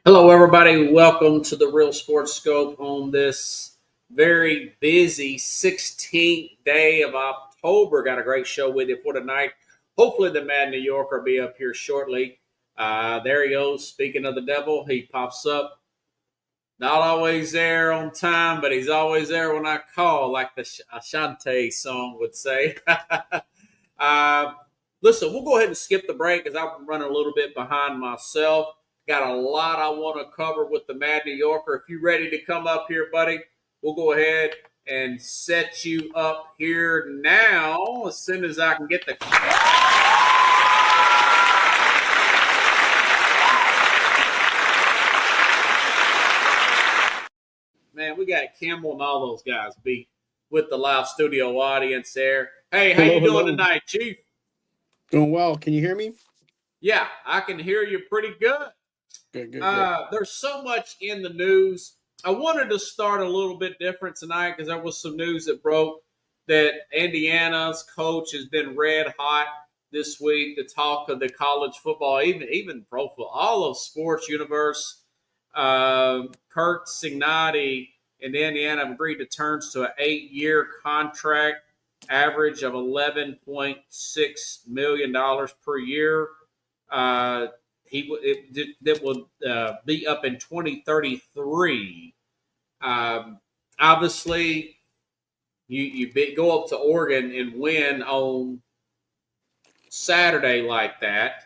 Hello, everybody. Welcome to the Real Sports Scope on this very busy 16th day of October. Got a great show with you for tonight. Hopefully, the Mad New Yorker will be up here shortly. There he goes. Speaking of the devil, he pops up. Not always there on time, but he's always there when I call, like the Ashante song would say. uh, Listen, we'll go ahead and skip the break because I'm running a little bit behind myself. Got a lot I want to cover with the Mad New Yorker. If you're ready to come up here, buddy, we'll go ahead and set you up here now as soon as I can get the. Man, we got Kimball and all those guys beat with the live studio audience there. Hey, how Hello, you doing hello. tonight, Chief? Doing well. Can you hear me? Yeah, I can hear you pretty good. Good, good, good. There's so much in the news. I wanted to start a little bit different tonight because there was some news that broke that Indiana's coach has been red hot this week. The talk of the college football, even pro football, all of sports universe. Kurt Signotti in Indiana have agreed to terms to an 8-year contract, average of $11.6 million per year. Uh, that will be up in 2033. Obviously, go up to Oregon and win on Saturday like that.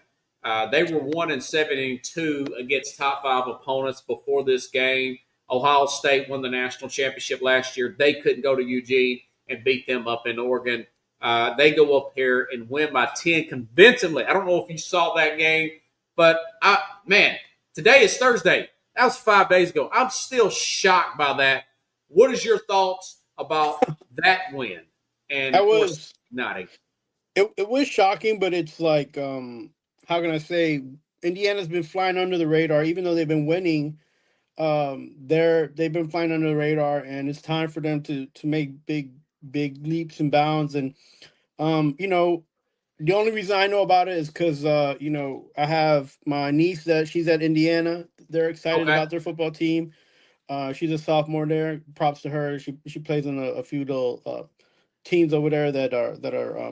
They were 1-72 against top five opponents before this game. Ohio State won the national championship last year. They couldn't go to Eugene and beat them up in Oregon. They go up here and win by 10 convincingly. I don't know if you saw that game, but man, today is Thursday. That was 5 days ago. I'm still shocked by that. What is your thoughts about that win? And That of course, was Nutty. it was shocking, but it's like how can I say Indiana's been flying under the radar, even though they've been winning. They've been flying under the radar, and it's time for them to make big leaps and bounds. And you know, the only reason I know about it is because I have my niece that she's at Indiana. They're excited Okay. about their football team. She's a sophomore there. Props to her. She plays on a few little teams over there that are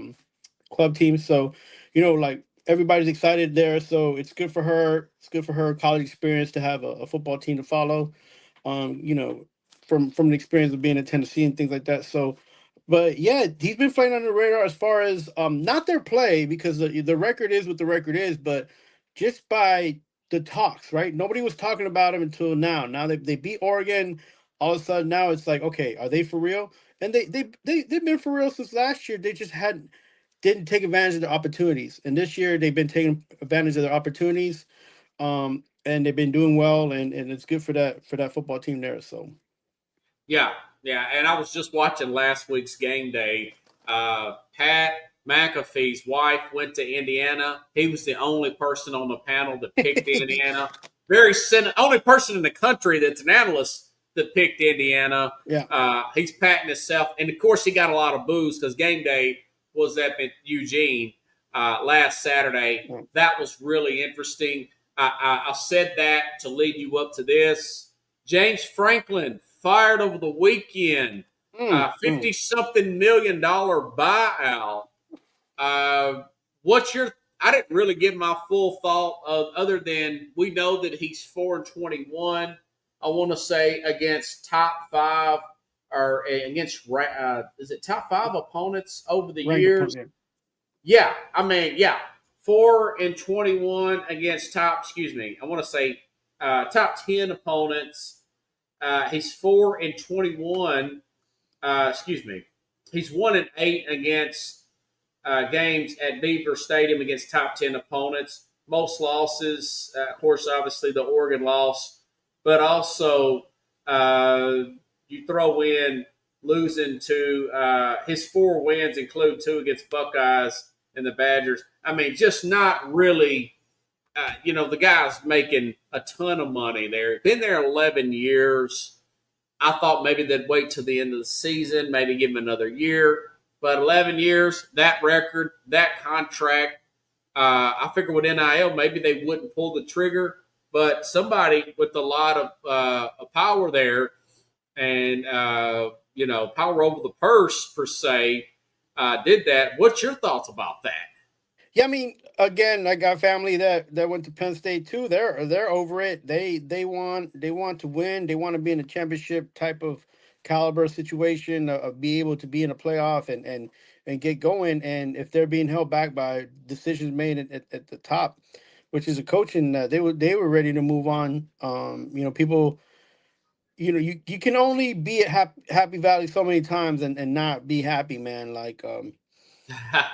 club teams. So, like everybody's excited there. So it's good for her. It's good for her college experience to have a football team to follow. Um, you know, from the experience of being in Tennessee and things like that. So, but yeah, he's been flying under the radar as far as not their play because the record is what the record is, but just by the talks, right? Nobody was talking about him until now. Now they beat Oregon. All of a sudden now it's like, okay, are they for real? And they've been for real since last year. They just hadn't didn't take advantage of the opportunities. And this year they've been taking advantage of their opportunities. And they've been doing well, and it's good for that football team there. So Yeah, yeah. And I was just watching last week's game day. Pat McAfee's wife went to Indiana. He was the only person on the panel that picked Indiana. Only person in the country that's an analyst that picked Indiana. yeah, He's patting himself, and of course he got a lot of boos because game day was up in Eugene last Saturday. yeah. That was really interesting. I said that to lead you up to this. James Franklin fired over the weekend. Mm. 50 something $1 million buyout. What's your? I didn't really give my full thought of other than we know that he's 4-21. I want to say against top five or against is it top five opponents over the Ranked years? opponent. Yeah, I mean, yeah, 4-21 against top. Excuse me, I want to say top 10 opponents. He's 4-21. Excuse me, he's 1-8 against games at Beaver Stadium against top 10 opponents. Most losses, of course, obviously the Oregon loss, but also you throw in losing to his 4 wins include 2 against Buckeyes and the Badgers. I mean, just not really. The guy's making a ton of money there. Been there 11 years. I thought maybe they'd wait till the end of the season, maybe give him another year. But 11 years, that record, that contract, I figure with NIL, maybe they wouldn't pull the trigger. but somebody with a lot of power there and power over the purse per se did that. What's your thoughts about that? Yeah, I mean, again, I got family that went to Penn State too. They're over it. They want to win. They want to be in a championship type of caliber situation, be able to be in a playoff and get going. And if they're being held back by decisions made at the top, which is a coaching, they were ready to move on. People, you can only be at Happy Valley so many times and not be happy, man. Like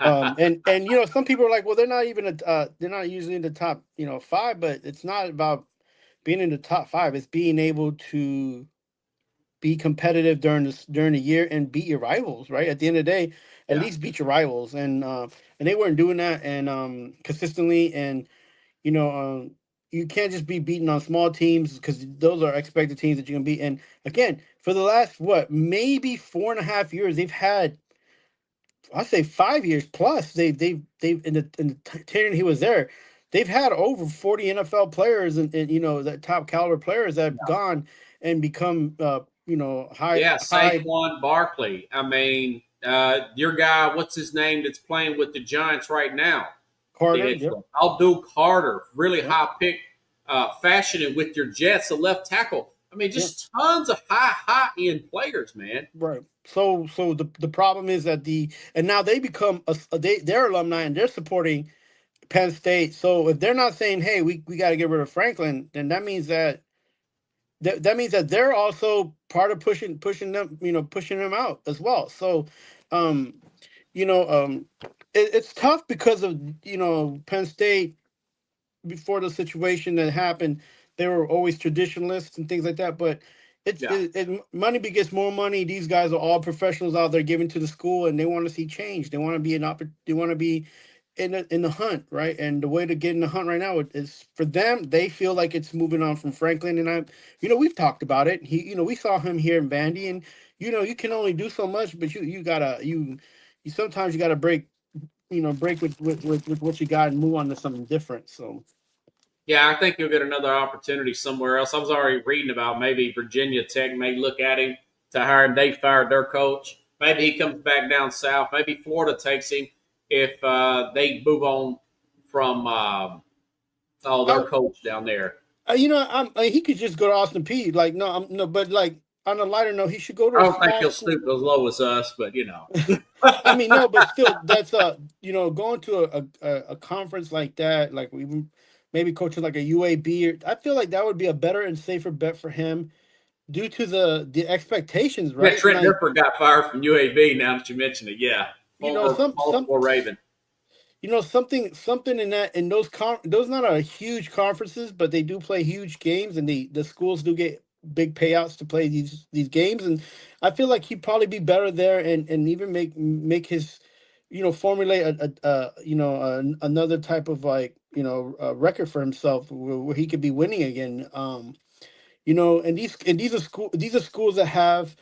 and some people are like, well, they're not even they're not usually in the top five, but it's not about being in the top five. It's being able to be competitive during the year and beat your rivals, right? At the end of the day, at Yeah, least beat your rivals, and they weren't doing that and consistently, and you know you can't just be beating on small teams because those are expected teams that you can beat. And again, for the last what maybe 4.5 years, they've had I say 5 years plus. They've in the tenure he was there, they've had over 40 NFL players and that top caliber players that have gone and become high yeah. high Saquon Barkley. I mean, your guy, what's his name? That's playing with the Giants right now. Carter. The Yep, Abdul Carter, really yep, high pick, fashion it with your Jets, a left tackle. I mean, yep. just tons of high end players, man. Right. So the problem is that and now they become they're alumni and they're supporting Penn State. So if they're not saying, hey, we got to get rid of Franklin, then that means that they're also part of pushing them out as well. So, um, you know, um, it's tough because of Penn State before the situation that happened. They were always traditionalists and things like that, but Yeah. money begets more money. These guys are all professionals out there giving to the school, and they want to see change. They want to be they want to be in the hunt, right? And the way to get in the hunt right now is for them. They feel like it's moving on from Franklin, and we've talked about it. We saw him here in Vandy, and you can only do so much, but you gotta you sometimes you gotta break with what you got and move on to something different. So Yeah, I think he'll get another opportunity somewhere else. I was already reading about maybe Virginia Tech may look at him to hire him. They fired their coach. Maybe he comes back down south. Maybe Florida takes him if they move on from their I, coach down there. he could just go to Austin P. Like no, no, but like on a lighter note, he should go to I a don't think small he'll school. stoop as low as us, but I mean, no, but still, that's going to a conference like that, like even maybe coaching like a UAB. I feel like that would be a better and safer bet for him due to the expectations, Yeah, right? Trent Like Dilfer got fired from UAB. Now that you mention it, yeah, you know, former Baltimore Raven. something in those not are huge conferences, but they do play huge games, and the schools do get big payouts to play these games, and I feel like he'd probably be better there, and even make his formulate another type of like record for himself where he could be winning again. These are schools that have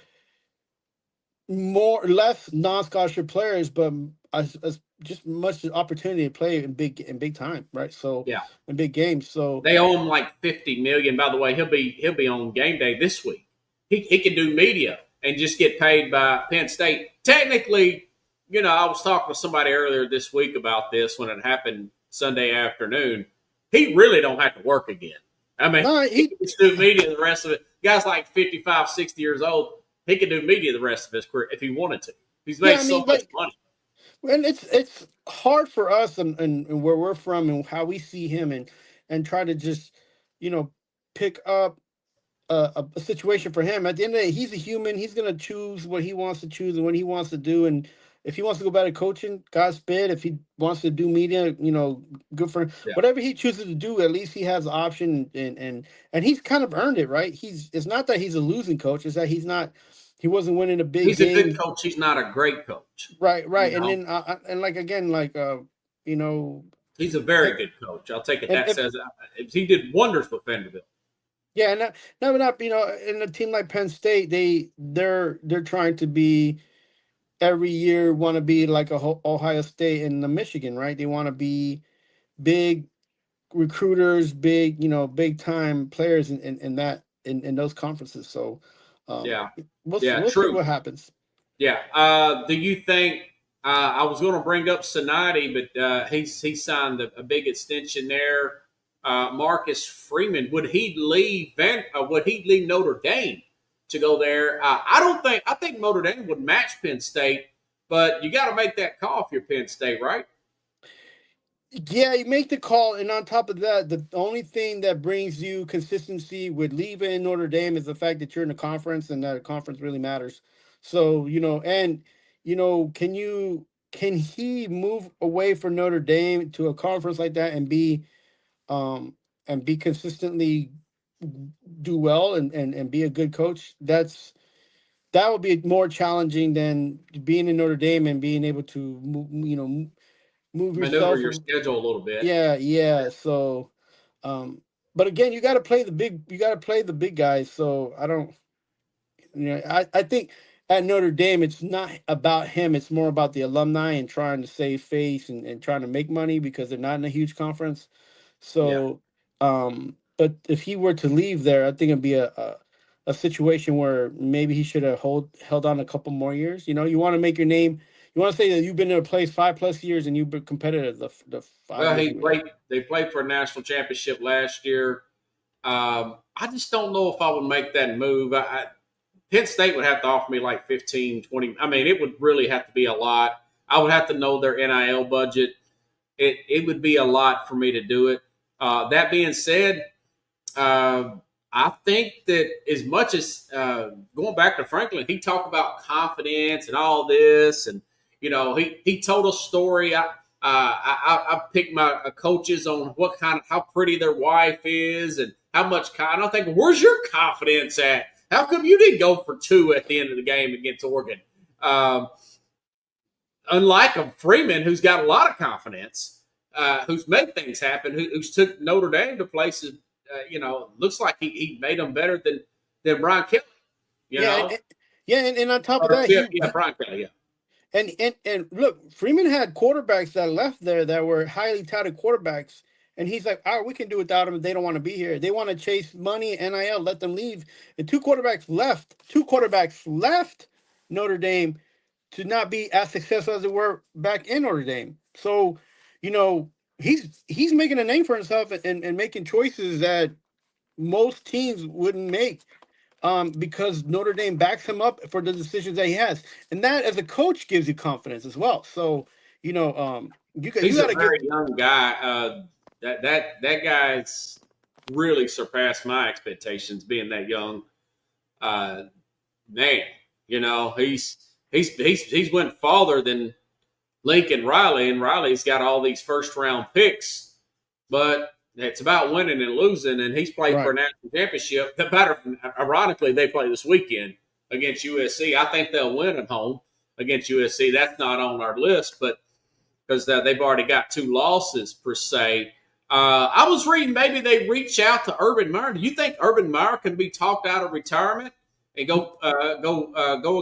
more less non-scholarship players, but as just much opportunity to play in big time, right? So Yeah, in big games. So they owe him like 50 million. By the way, he'll be on game day this week. He can do media and just get paid by Penn State. Technically, I was talking to somebody earlier this week about this when it happened Sunday afternoon. He really don't have to work again. I mean, no, he can just do media the rest of it. Guys like 55, 60 years old, he could do media the rest of his career if he wanted to. He's yeah, made I so mean, much like, money. and it's hard for us and where we're from and how we see him and try to just you know pick up a situation for him. At the end of the day, he's a human. He's gonna choose what he wants to choose and what he wants to do. And if he wants to go back to coaching, Godspeed. If he wants to do media, good for him. Yeah. Whatever he chooses to do, at least he has the option, and he's kind of earned it, right? It's not that he's a losing coach; it's that he wasn't winning the big He's a good games. coach. He's not a great coach. Right, You right. And know, then and like again, like you know, he's a and, very good coach. I'll take it. and, That says he did wonders with Vanderbilt. yeah, and not in a team like Penn State, they're trying to be every year want to be like Ohio State and the Michigan, right? They want to be big, recruiters, big, big time players in those conferences. So um, Yeah. we'll Yeah. we'll see True. what happens. Yeah. Do you think? I was going to bring up Sonati, but he signed a big extension there. Marcus Freeman, would he leave? Would he leave Notre Dame to go there? I don't think. I think Notre Dame would match Penn State, but you got to make that call if you're Penn State, right? Yeah, you make the call, and on top of that, the only thing that brings you consistency with leaving Notre Dame is the fact that you're in a conference, and that a conference really matters. So and can he move away from Notre Dame to a conference like that um and be consistently do well and be a good coach? That would be more challenging than being in Notre Dame and being able to move Maneuver yourself. your schedule a little bit. Yeah, yeah. So, but again, you got to play the big guys. So I don't, I think at Notre Dame, it's not about him. It's more about the alumni and trying to save face and trying to make money because they're not in a huge conference. Yeah. So, but if he were to leave there, I think it'd be a situation where maybe he should have held on a couple more years. You want to make your name. You want to say that you've been in a place 5+ years and you've been competitive the five Well, years you were there. They played for a national championship last year. I just don't know if I would make that move. Penn State would have to offer me like 15, 20. I mean, it would really have to be a lot. I would have to know their NIL budget. It would be a lot for me to do it. That being said, uh, I think that as much as going back to Franklin, he talked about confidence and all this, and he told a story. I picked my coaches on what kind of how pretty their wife is and how much. I think, where's your confidence at? How come you didn't go for two at the end of the game against Oregon? Um, Unlike a Freeman, who's got a lot of confidence, who's made things happen, who's took Notre Dame to places. Looks like he made them better than Brian Kelly. You Yeah, know, yeah, and on top of or that, yeah, Brian Kelly. Yeah, and look, Freeman had quarterbacks that left there that were highly touted quarterbacks, and he's like, all right, we can do without them. They don't want to be here. They want to chase money, NIL. Let them leave. And two quarterbacks left. Two quarterbacks left Notre Dame to not be as successful as they were back in Notre Dame. So, he's making a name for himself and making choices that most teams wouldn't make, because Notre Dame backs him up for the decisions that he has, and that as a coach gives you confidence as well. So, you he's got a to give. very young guy. That guy's really surpassed my expectations being that young. Uh, Man, he's went farther than Lincoln Riley, and Riley's got all these first round picks, but it's about winning and losing. And he's played for Right. a national championship. The better, ironically, they play this weekend against USC. I think they'll win at home against USC. That's not on our list, but because they've already got two losses per se. I was reading maybe they reach out to Urban Meyer. Do you think Urban Meyer can be talked out of retirement and go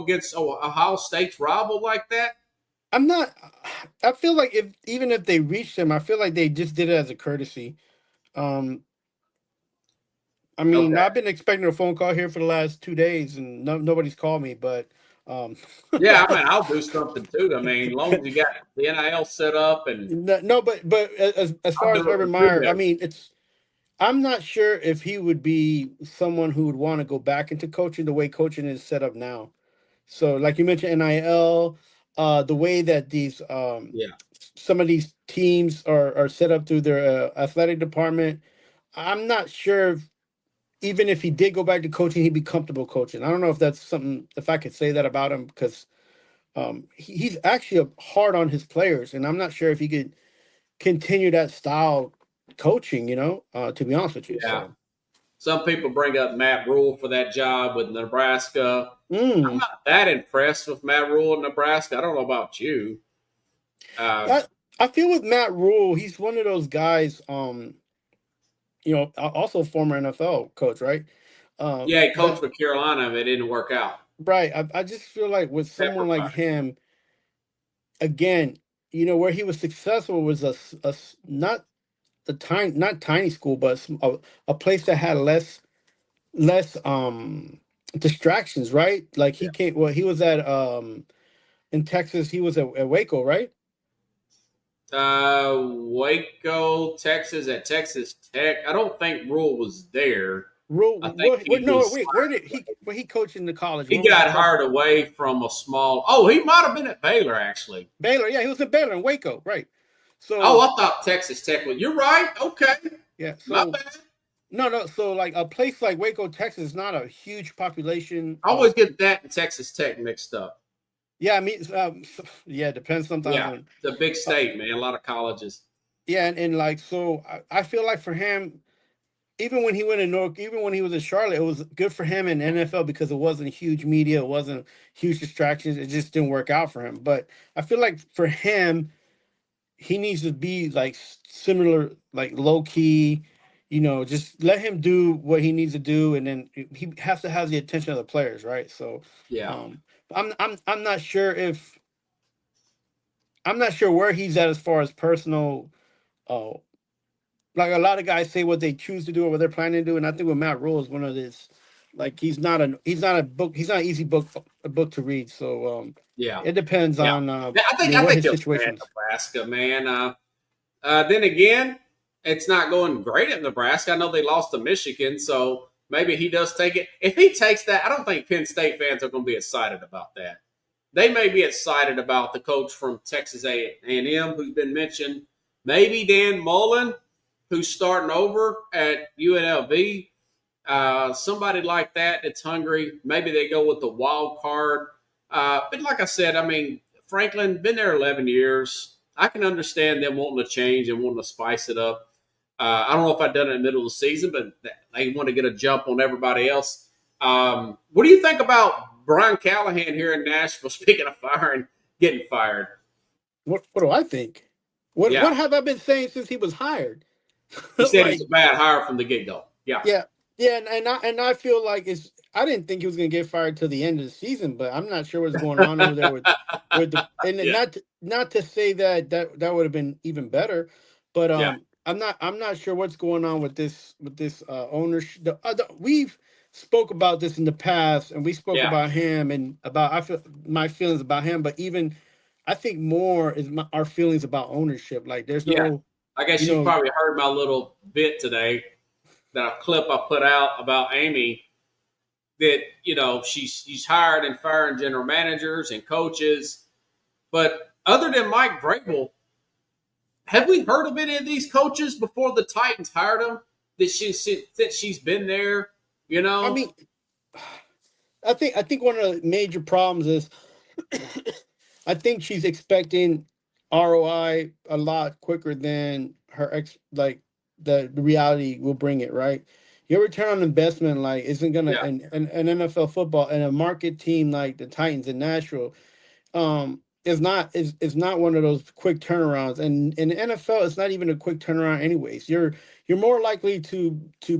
against Ohio State's rival like that? I'm not. I feel like even if they reached him, I feel like they just did it as a courtesy. Um, I mean, Okay. I've been expecting a phone call here for the last 2 days, and nobody's called me. But um, Yeah, I mean, I'll do something too. I mean, as long as you got the NIL set up, and no, but as I'll far as do it Urban for two Meyer, I days. mean, I'm not sure if he would be someone who would want to go back into coaching the way coaching is set up now. So, like you mentioned, NIL, the way that these Yeah, some of these teams are set up through their athletic department, I'm not sure even if he did go back to coaching, he'd be comfortable coaching. I don't know if that's something, if I could say that about him, because he's actually hard on his players, and I'm not sure if he could continue that style coaching. To be honest with you, yeah. so. Some people bring up Matt Rule for that job with Nebraska. I'm Mm. not that impressed with Matt Rule in Nebraska. I don't know about you. Uh, I I feel with Matt Rule, he's one of those guys. Also former NFL coach, right? yeah, he coached That for Carolina, but it didn't work out. right. I just feel like with Pepper someone like fight. him, again, where he was successful was not not tiny school, but a place that had less distractions, right? Like he came. Well, he was at in Texas. He was at Waco, right? Waco, Texas, at Texas Tech. I don't think Rule was there. I think he No, was. wait. Where he coached in the college? He Where was the got college? hired away from a small. Oh, he might have been at Baylor actually. Baylor. Yeah, he was at Baylor in Waco, right? Oh, So I thought Texas Tech was. You're right. Okay, yeah, my so bad. no. So like a place like Waco, Texas, is not a huge population. I always get that and Texas Tech mixed up. Yeah, I mean, yeah, depends sometimes Yeah, on. it's a big Uh, state, man. A lot of colleges. yeah, and like so, I feel like for him, even when he went in North, even when he was in Charlotte, it was good for him in NFL because it wasn't huge media, it wasn't huge distractions. It just didn't work out for him. But I feel like for him, he needs to be like similar, like low key, just let him do what he needs to do, and then he has to have the attention of the players, right? So, Yeah, um, I'm not sure if I'm not sure where he's at as far as personal. Uh, like a lot of guys say what they choose to do or what they're planning to do, and I think with Matt Rule is one of this. Like he's not an easy book to read. So yeah, it depends yeah. on I what think his he'll stay situation at is. Nebraska, man. Then again, it's not going great at Nebraska. I know they lost to Michigan, so maybe he does take it. If he takes that, I don't think Penn State fans are going to be excited about that. They may be excited about the coach from Texas A&M who's been mentioned. Maybe Dan Mullen, who's starting over at UNLV. Somebody like that that's hungry. Maybe they go with the wild card. But like I said, I mean, Franklin been there 11 years. I can understand them wanting to change and wanting to spice it up. I don't know if I've done it in the middle of the season, but they want to get a jump on everybody else. What do you think about Brian Callahan here in Nashville? Speaking of firing, getting fired. What do I think? Yeah, What have I been saying since he was hired? you said he's Like, a bad hire from the get go. Yeah, yeah, yeah, and I feel like it's. I didn't think he was going to get fired till the end of the season, but I'm not sure what's going on over there with the and yeah, not to say that would have been even better, but yeah, I'm not sure what's going on with this ownership. We've spoke about this in the past, and we spoke yeah, about him and about I feel my feelings about him, but even I think more is our feelings about ownership. Like there's yeah. no, I guess you you know, probably heard my little bit today, that clip I put out about Amy. That she's hired and firing general managers and coaches, but other than Mike Vrabel, have we heard of any of these coaches before the Titans hired them? That she's been there, you I know? mean, I think one of the major problems is I think she's expecting ROI a lot quicker than her like the reality will bring it, right? Your return on investment like isn't gonna Yeah, an NFL football and a market team like the Titans in Nashville is not one of those quick turnarounds. And in the NFL, it's not even a quick turnaround anyways. You're more likely to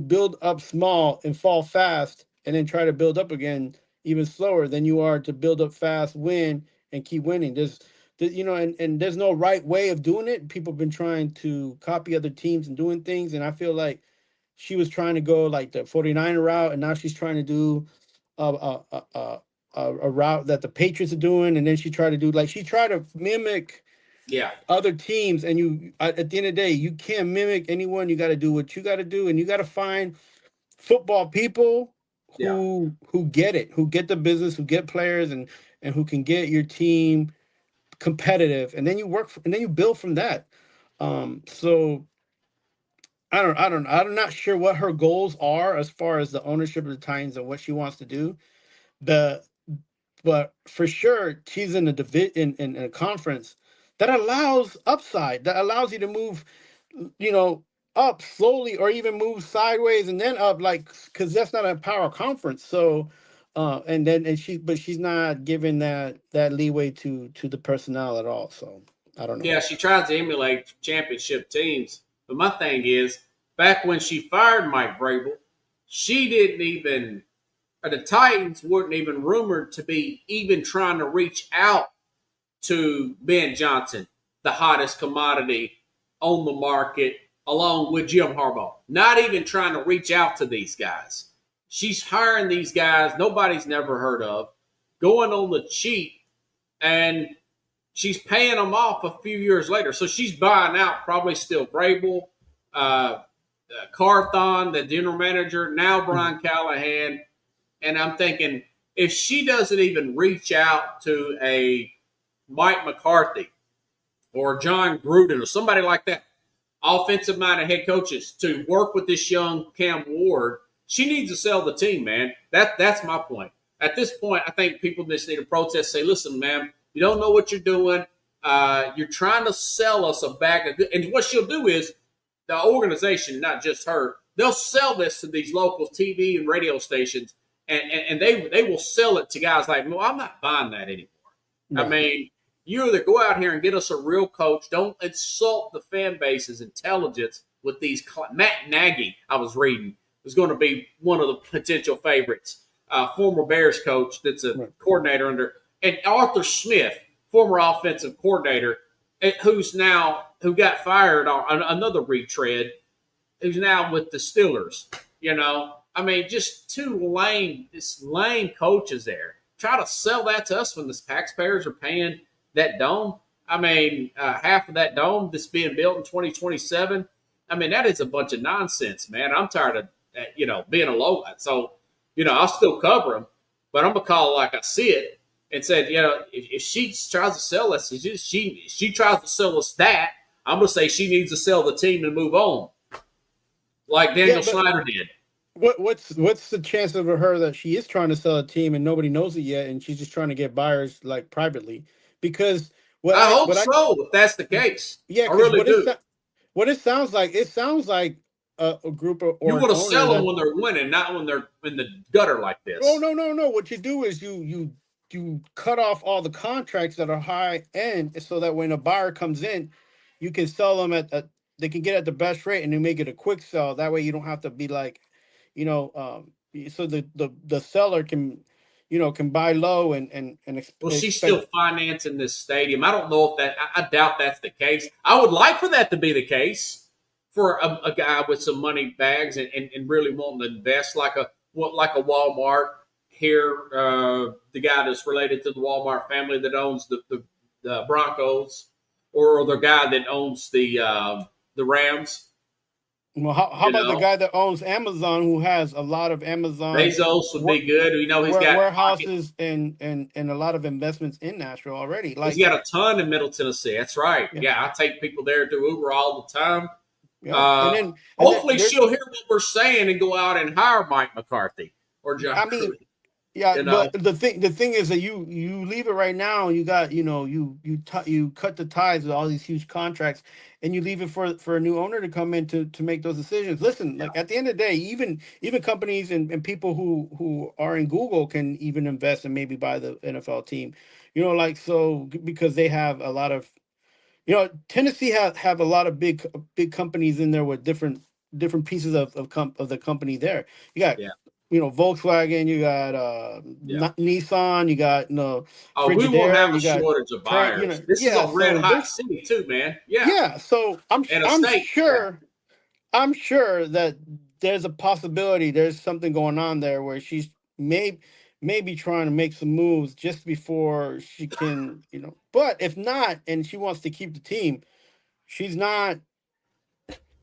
build up small and fall fast and then try to build up again even slower than you are to build up fast, win, and keep winning. And there's no right way of doing it. People have been trying to copy other teams and doing things, and I feel like she was trying to go like the 49er route, and now she's trying to do a route that the Patriots are doing, and then she tried to do like she tried to mimic yeah, other teams, and you at the end of the day, you can't mimic anyone. You got to do what you got to do, and you got to find football people yeah, who get it, who get the business, who get players, and who can get your team competitive, and then and then you build from that. So I'm not sure what her goals are as far as the ownership of the Titans and what she wants to do. The But for sure, she's in a in a conference that allows upside, that allows you to move, you know, up slowly or even move sideways and then up, like because that's not a power conference. So, but she's not giving that leeway to the personnel at all. So I don't know. yeah. She tries to emulate championship teams, but my thing is, back when she fired Mike Vrabel, she didn't even the Titans weren't even rumored to be even trying to reach out to Ben Johnson, the hottest commodity on the market along with Jim Harbaugh. Not even trying to reach out to these guys. She's hiring these guys nobody's never heard of, going on the cheap, and she's paying them off a few years later. So she's buying out probably still Vrabel, Carthon, the general manager, now Brian Callahan. And I'm thinking, if she doesn't even reach out to a Mike McCarthy or John Gruden or somebody like that, offensive-minded head coaches, to work with this young Cam Ward, she needs to sell the team, man. That's my point. At this point, I think people just need to protest, say, listen, man, you don't know what you're doing. You're trying to sell us a bag of good. And what she'll do is the organization, not just her, they'll sell this to these local TV and radio stations, and they will sell it to guys like, well, I'm not buying that anymore. No. I mean, you either go out here and get us a real coach. Don't insult the fan base's intelligence with these. Matt Nagy, I was reading, is going to be one of the potential favorites. Former Bears coach that's a coordinator under, and Arthur Smith, former offensive coordinator, who got fired on another retread, who's now with the Steelers. You know, I mean, just lame coaches there. Try to sell that to us when the taxpayers are paying that dome. I mean, half of that dome that's being built in 2027. I mean, that is a bunch of nonsense, man. I'm tired of being a low. So, I'll still cover them, but I'm gonna call it like I see it and said, if she tries to sell us, she tries to sell us that, I'm gonna say she needs to sell the team and move on, like Daniel Snyder did. What's the chance of her that she is trying to sell a team and nobody knows it yet, and she's just trying to get buyers like privately? Because I hope if that's the case. Yeah, I really do. What it sounds like a group of, you want to sell them when they're winning, not when they're in the gutter like this. Oh no! What you do is you cut off all the contracts that are high end, so that when a buyer comes in, you can sell them they can get at the best rate, and you make it a quick sell. That way, you don't have to be like, so the seller can buy low and well, she's still financing this stadium. I don't know if I doubt that's the case. I would like for that to be the case, for a guy with some money bags and really wanting to invest like a Walmart here. The guy that's related to the Walmart family that owns the Broncos, or the guy that owns the Rams. Well, how about the guy that owns Amazon, who has a lot of Amazon? Bezos would be good. He's got warehouses and a lot of investments in Nashville already. Like, he's got a ton in Middle Tennessee. That's right. Yeah, I take people there to Uber all the time. Yeah. Hopefully she'll hear what we're saying and go out and hire Mike McCarthy or John. I mean, yeah, but the thing is that you leave it right now. You got you cut the ties with all these huge contracts, and you leave it for a new owner to come in to make those decisions. Listen, like at the end of the day, even companies and people who are in Google can even invest and maybe buy the NFL team. Because they have a lot of. Tennessee have a lot of big companies in there with different pieces of the company there. You got Volkswagen, you got Nissan, you got we won't have a shortage of buyers. This is a red hot city too, man. Yeah. So I'm sure that there's a possibility there's something going on there where she's maybe trying to make some moves just before she can, but if not, and she wants to keep the team, she's not,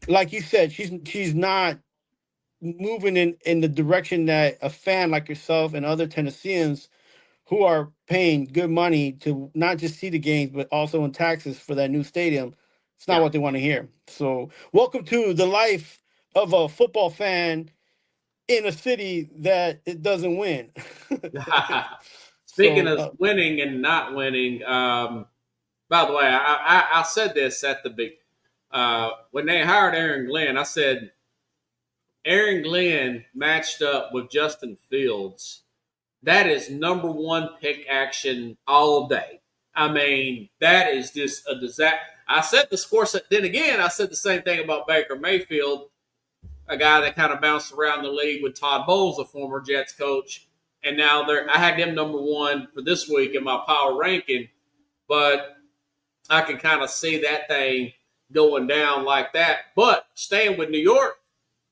like you said, she's not moving in the direction that a fan like yourself and other Tennesseans who are paying good money to not just see the games, but also in taxes for that new stadium. It's not what they want to hear. So welcome to the life of a football fan in a city that it doesn't win. Speaking of winning and not winning, by the way, I said this at the big when they hired Aaron Glenn. I said Aaron Glenn matched up with Justin Fields. That is number one pick action all day. I mean, that is just a disaster. I said the score. Then again, I said the same thing about Baker Mayfield, a guy that kind of bounced around the league with Todd Bowles, a former Jets coach. And now I had him number one for this week in my power ranking. But I can kind of see that thing going down like that. But staying with New York,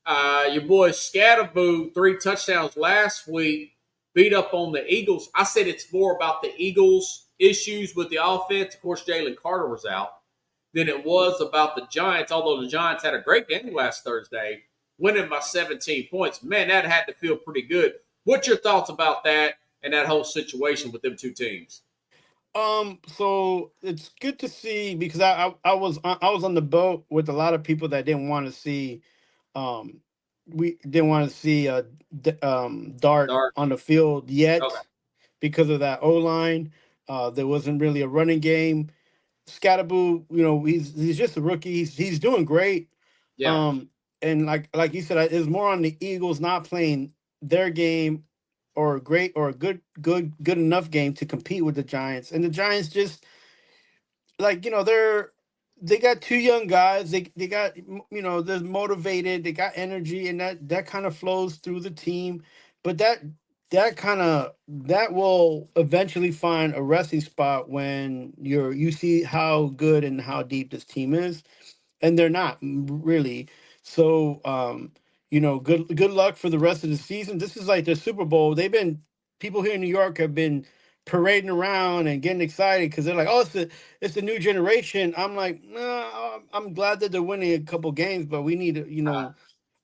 your boy Scatterboo, 3 touchdowns last week, beat up on the Eagles. I said it's more about the Eagles' issues with the offense. Of course, Jalen Carter was out than it was about the Giants, although the Giants had a great game last Thursday, winning by 17 points. Man, that had to feel pretty good. What's your thoughts about that and that whole situation with them two teams? So it's good to see because I was on the boat with a lot of people that didn't want to see, um, we didn't want to see Dart Dark. on the field yet Okay. because of that O line. There wasn't really a running game. Scatterboo, he's just a rookie. He's doing great. Yeah. Um, and like you said, it's more on the Eagles not playing their game or a great or a good enough game to compete with the Giants. And the Giants just they got two young guys. They got they're motivated. They got energy, and that kind of flows through the team. But that will eventually find a resting spot when you see how good and how deep this team is, and they're not really. So, good luck for the rest of the season. This is like the Super Bowl. People here in New York have been parading around and getting excited because they're like, oh, it's a new generation. I'm like, nah, I'm glad that they're winning a couple games, but we need to,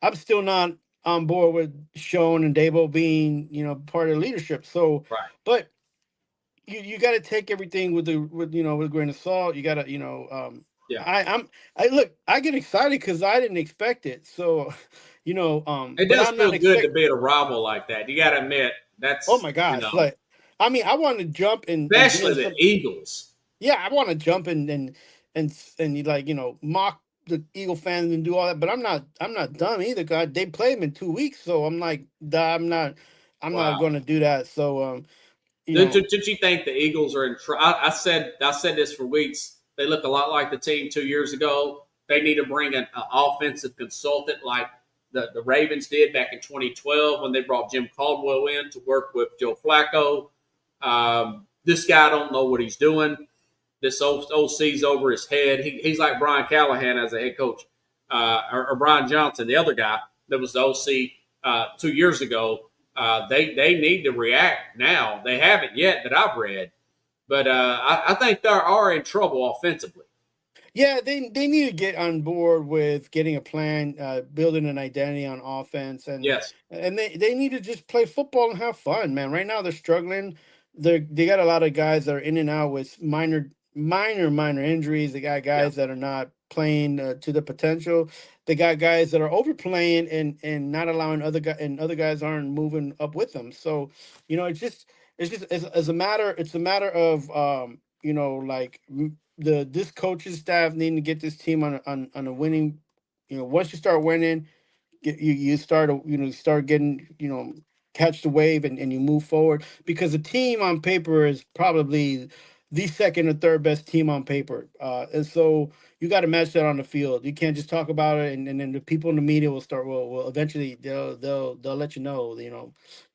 I'm still not on board with Sean and Dabo being, part of leadership. So, Right. but you got to take everything with a grain of salt. You got to Yeah. I look, I get excited because I didn't expect it. So, It but does I'm not feel good to expect. beat a rival like that. You got to admit, Oh that's, my gosh, like I mean, I want to jump and be especially in the some. Eagles. Yeah, I want to jump and you mock the Eagle fans and do all that. But I'm not dumb either. God, they play them in 2 weeks, so I'm like, "Duh, I'm not Wow. going to do that. So you Did, know, did, did you think the Eagles are in trouble? I said this for weeks. They look a lot like the team 2 years ago. They need to bring an offensive consultant like the Ravens did back in 2012 when they brought Jim Caldwell in to work with Joe Flacco. This guy don't know what he's doing. This OC's over his head. He's like Brian Callahan as a head coach, or Brian Johnson, the other guy that was the OC 2 years ago. They need to react now. They haven't yet that I've read, but I think they are in trouble offensively. yeah, they need to get on board with getting a plan, building an identity on offense, and Yes. they need to just play football and have fun, man. Right now they're struggling. They got a lot of guys that are in and out with minor injuries. They got Yeah. guys that are not playing to the potential. They got guys that are overplaying and not allowing other guys aren't moving up with them. So, it's a matter of like this coaching staff needing to get this team on a winning. Once you start winning, you start start getting catch the wave and you move forward because the team on paper is probably the second or third best team on paper, and so you got to match that on the field. You can't just talk about it and then the people in the media will start. Well, eventually they'll let you know.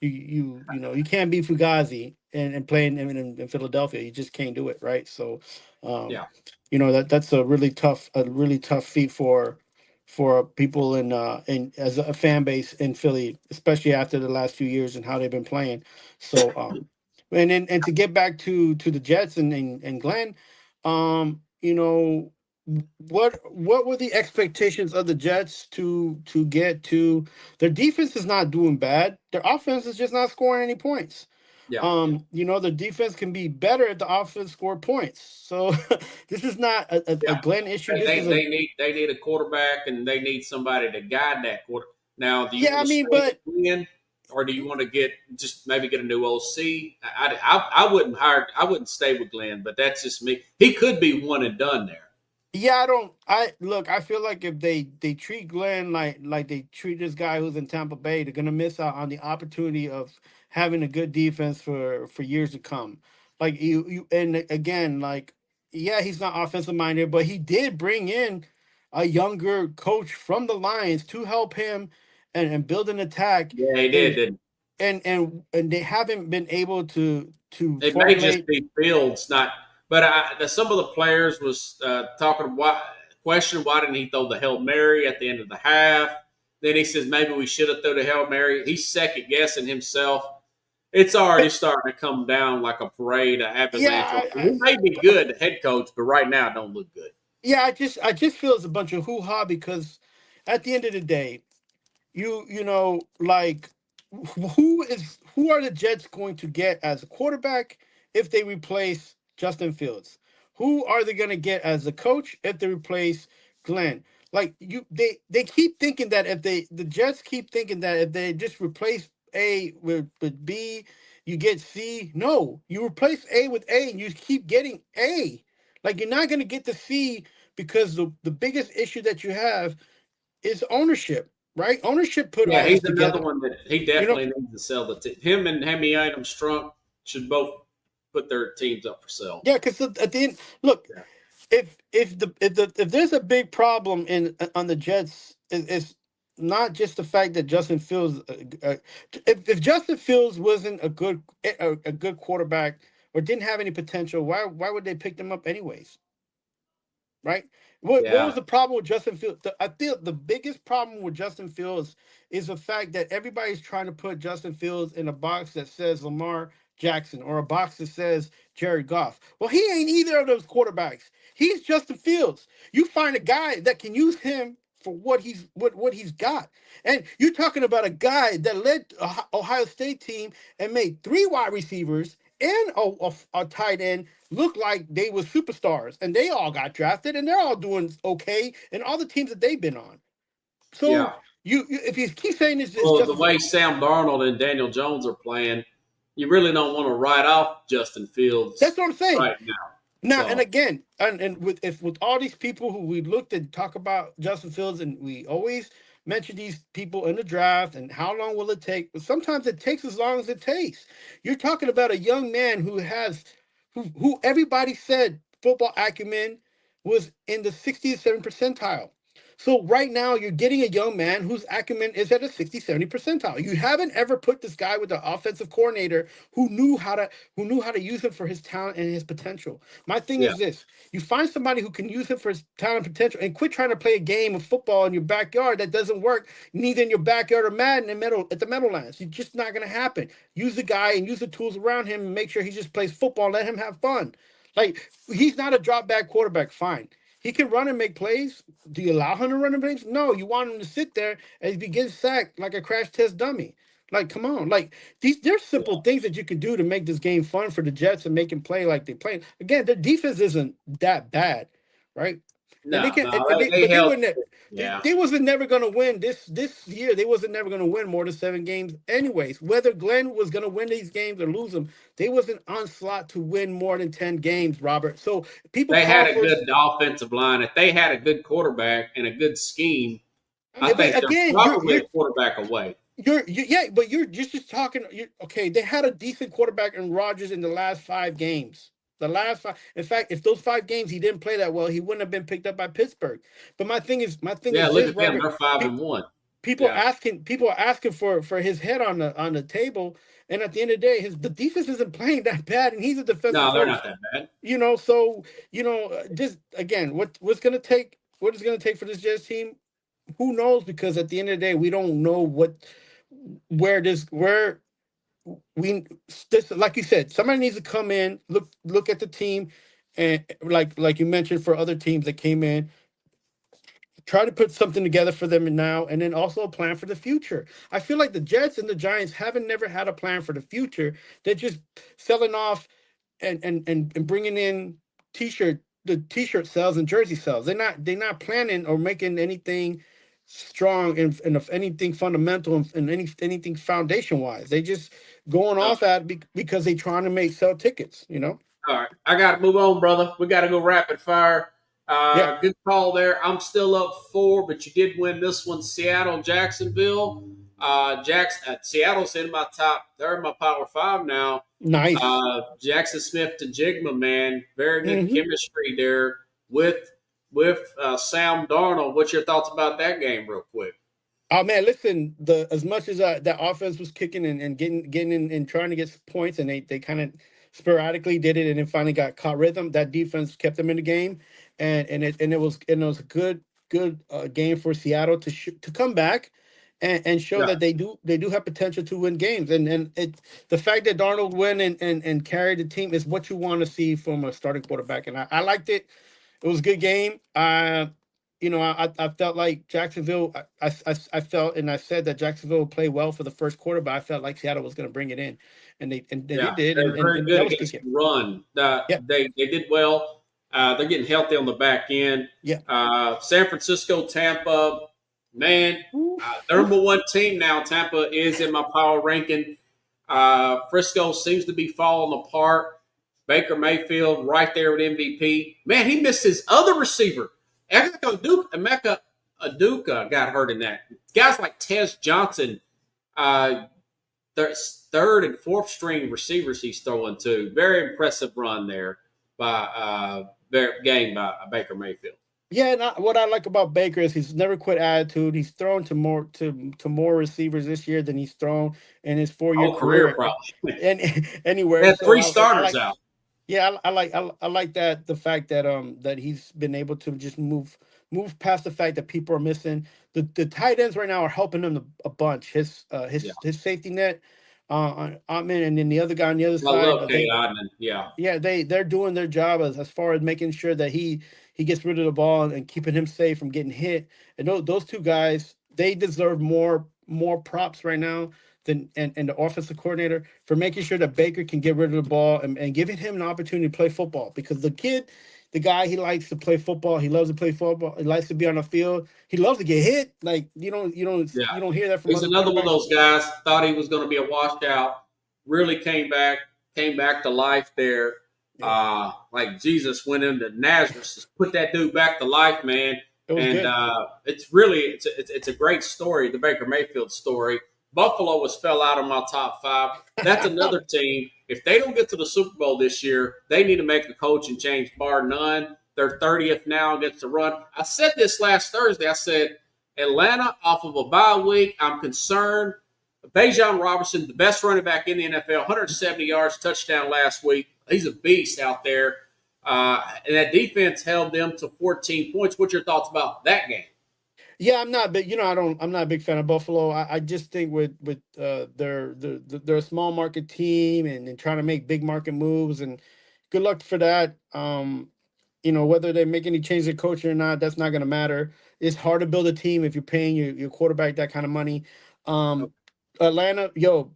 You can't be Fugazi and playing in Philadelphia. You just can't do it, right? So, um, Yeah. that's a really tough feat for people in as a fan base in Philly, especially after the last few years and how they've been playing. So and to get back to the Jets and Glenn, what were the expectations of the Jets to get to their defense is not doing bad. Their offense is just not scoring any points. Yeah. The defense can be better at the offense score points. So this is not a Yeah. Glenn issue. This They, is they need they need a quarterback and they need somebody to guide that quarter. Now, do you yeah, want I to mean, stay but with Glenn, or do you want to maybe get a new OC? I wouldn't stay with Glenn, but that's just me. He could be one and done there. yeah, I don't. I look. I feel like if they treat Glenn like they treat this guy who's in Tampa Bay, they're gonna miss out on the opportunity of having a good defense for years to come. Like you and again, like yeah, he's not offensive minded, but he did bring in a younger coach from the Lions to help him and build an attack Yeah, he did, and didn't and they haven't been able to he? It may just formulate. be Fields, not. But some of the players was talking. Why? questioned why didn't he throw the Hail Mary at the end of the half. Then he says maybe we should have thrown the Hail Mary. He's second guessing himself. It's already starting to come down like a parade, an avalanche. Yeah, He may be good, the head coach, but right now it don't look good. yeah. I just feel it's a bunch of hoo ha because at the end of the day, like who are the Jets going to get as a quarterback if they replace Justin Fields? Who are they going to get as a coach if they replace Glenn? Like they keep thinking that if the Jets keep thinking that if they just replace A with B, you get C. No, you replace A with A and you keep getting A. Like you're not going to get the C because the biggest issue that you have is ownership, right? Ownership put Yeah, all this he's another together. one that he You know, definitely needs to sell the team. Him and Hemi Adams Strunk should both put their teams up for sale. yeah, because at the end, look, Yeah. if there's a big problem in on the Jets, it's not just the fact that Justin Fields. If Justin Fields wasn't a good quarterback or didn't have any potential, why would they pick them up anyways? Right? What was Yeah. the problem with Justin Fields? I feel the biggest problem with Justin Fields is the fact that everybody's trying to put Justin Fields in a box that says Lamar Jackson or a box that says Jared Goff. Well, he ain't either of those quarterbacks. He's Justin Fields. You find a guy that can use him for what he's got. And you're talking about a guy that led Ohio State team and made 3 wide receivers and a tight end look like they were superstars, and they all got drafted, and they're all doing okay in all the teams that they've been on. So Yeah. if you keep saying this, it's Well, the just way Sam Darnold and Daniel Jones are playing, you really don't want to write off Justin Fields that's what I'm saying. right now. Now and So again, and with all these people who we looked and talk about Justin Fields, and we always mention these people in the draft and how long will it take? But sometimes it takes as long as it takes. You're talking about a young man who everybody said football acumen was in the 67th percentile. So right now you're getting a young man whose acumen is at a 60, 70 percentile. You haven't ever put this guy with the offensive coordinator who knew how to use him for his talent and his potential. My thing yeah, is this: you find somebody who can use him for his talent and potential, and quit trying to play a game of football in your backyard that doesn't work, neither in your backyard or Madden and at the Meadowlands. It's just not going to happen. Use the guy and use the tools around him and make sure he just plays football. Let him have fun. Like he's not a drop back quarterback. Fine. He can run and make plays. Do you allow him to run and plays? No, you want him to sit there and he gets sacked like a crash test dummy. Like, come on. Like there's simple yeah. things that you can do to make this game fun for the Jets and make him play like they play. Again, their defense isn't that bad, right? And they No, can, no, and they they help. wouldn't. Yeah. They wasn't never going to win this year. They wasn't never going to win more than 7 games, anyways. Whether Glenn was going to win these games or lose them, they wasn't on slot to win more than 10 games, Robert. So people They call had a for. good offensive line. If they had a good quarterback and a good scheme, I I mean, but think they're again, probably a quarterback away. yeah, but you're just talking. Okay, they had a decent quarterback in Rodgers in the last 5 games. The last 5. In fact, if those 5 games he didn't play that well, he wouldn't have been picked up by Pittsburgh. But my thing Yeah, is look this, at them. Robert. They're five Pe- and one. People Yeah. are asking for his head on the table, and at the end of the day, the defense isn't playing that bad, and he's a defensive No, they're coach. not that bad. So just again, what it's gonna take for this Jets team? Who knows? Because at the end of the day, we don't know where we this, like you said, somebody needs to come in, look at the team, and like you mentioned for other teams that came in, try to put something together for them now, and then also a plan for the future. I feel like the Jets and the Giants haven't never had a plan for the future. They're just selling off and bringing in t-shirt the t-shirt sales and jersey sales. They're not planning or making anything strong and anything fundamental and anything foundation wise. They just going All off at because they trying to sell tickets. right. I got to move on, brother. We got to go rapid fire. Yeah, Good call there. I'm still up 4, but you did win this one. Seattle, Jacksonville. Seattle's in my top. They're in my Power 5 now. nice. Jackson Smith to Jigma, man, very good Hmm. chemistry there with Sam Darnold. What's your thoughts about that game, real quick? Oh man, listen. The as much as that offense was kicking and getting in and trying to get points, and they kind of sporadically did it, and then finally got caught rhythm. That defense kept them in the game, and it was a good game for Seattle to come back and show Yeah. that they do have potential to win games. And the fact that Darnold win and carry the team is what you want to see from a starting quarterback. And I liked it. It was a good game. I felt like Jacksonville. I felt, and I said that Jacksonville played well for the first quarter, but I felt like Seattle was going to bring it in, and they Yeah, did, they're very and good that was a good against game. the run. Yeah, They did well. They're getting healthy on the back end. yeah. San Francisco, Tampa, man, Oof, number oof. one team now. Tampa is in my power ranking. Frisco seems to be falling apart. Baker Mayfield right there with MVP. Man, he missed his other receiver. Emeka Aduka got hurt in that. Guys like Tez Johnson, uh, third and fourth string receivers he's throwing to. Very impressive run there by game by Baker Mayfield. Yeah, and what I like about Baker is he's never quit attitude. He's thrown to more receivers this year than he's thrown in his 4 year Whole career career probably. and They anywhere. had So three I starters like. out. Yeah, I like that the fact that he's been able to just move past the fact that people are missing the tight ends right now are helping him a bunch. His Yeah, his safety net, Amen, and then the other guy on the other I side, love Kay Odman. Yeah, yeah, they're doing their job as far as making sure that he gets rid of the ball and keeping him safe from getting hit. And those two guys, they deserve more props right now than and the offensive coordinator for making sure that Baker can get rid of the ball and giving him an opportunity to play football, because the guy, he likes to play football. He loves to play football. He likes to be on the field. He loves to get hit. Like yeah. you don't hear that from He's other another one of quarterbacks. those guys. Thought he was going to be a washout. Really came back to life there. Yeah, Like Jesus went into Nazareth, just put that dude back to life, man. it was And good. it's a great story, the Baker Mayfield story. Buffalo was fell out of my top five. That's another team. If they don't get to the Super Bowl this year, they need to make a coaching change, bar none. They're 30th now against the run. I said this last Thursday. I said Atlanta off of a bye week. I'm concerned. Bijan Robinson, the best running back in the NFL, 170 yards, touchdown last week. He's a beast out there. And that defense held them to 14 points. What's your thoughts about that game? Yeah, I'm not, but I'm not a big fan of Buffalo. I just think with they're a small market team and trying to make big market moves, and good luck for that. Whether they make any change in coaching or not, that's not going to matter. It's hard to build a team if you're paying your quarterback that kind of money. Um, Atlanta,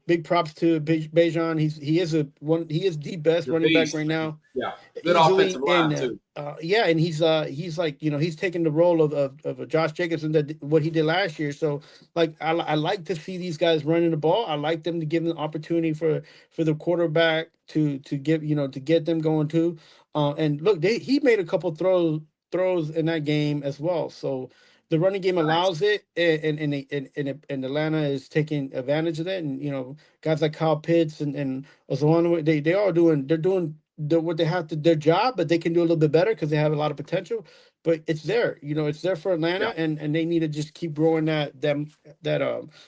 big props to Bijan. He is the best The running back beast, right man. now, Yeah. Good easily. offensive And line, too. yeah, and he's like, he's taking the role of a Josh Jacobson, that what he did last year. So like I like to see these guys running the ball. I like them to give them opportunity for the quarterback to give, to get them going too. And look, he made a couple throws in that game as well. So the running game Nice. allows it, and Atlanta is taking advantage of that. And guys like Kyle Pitts and Ozone, they're doing what they have to their job, but they can do a little bit better because they have a lot of potential. But it's there, it's there for Yeah. Atlanta, and they need to just keep growing that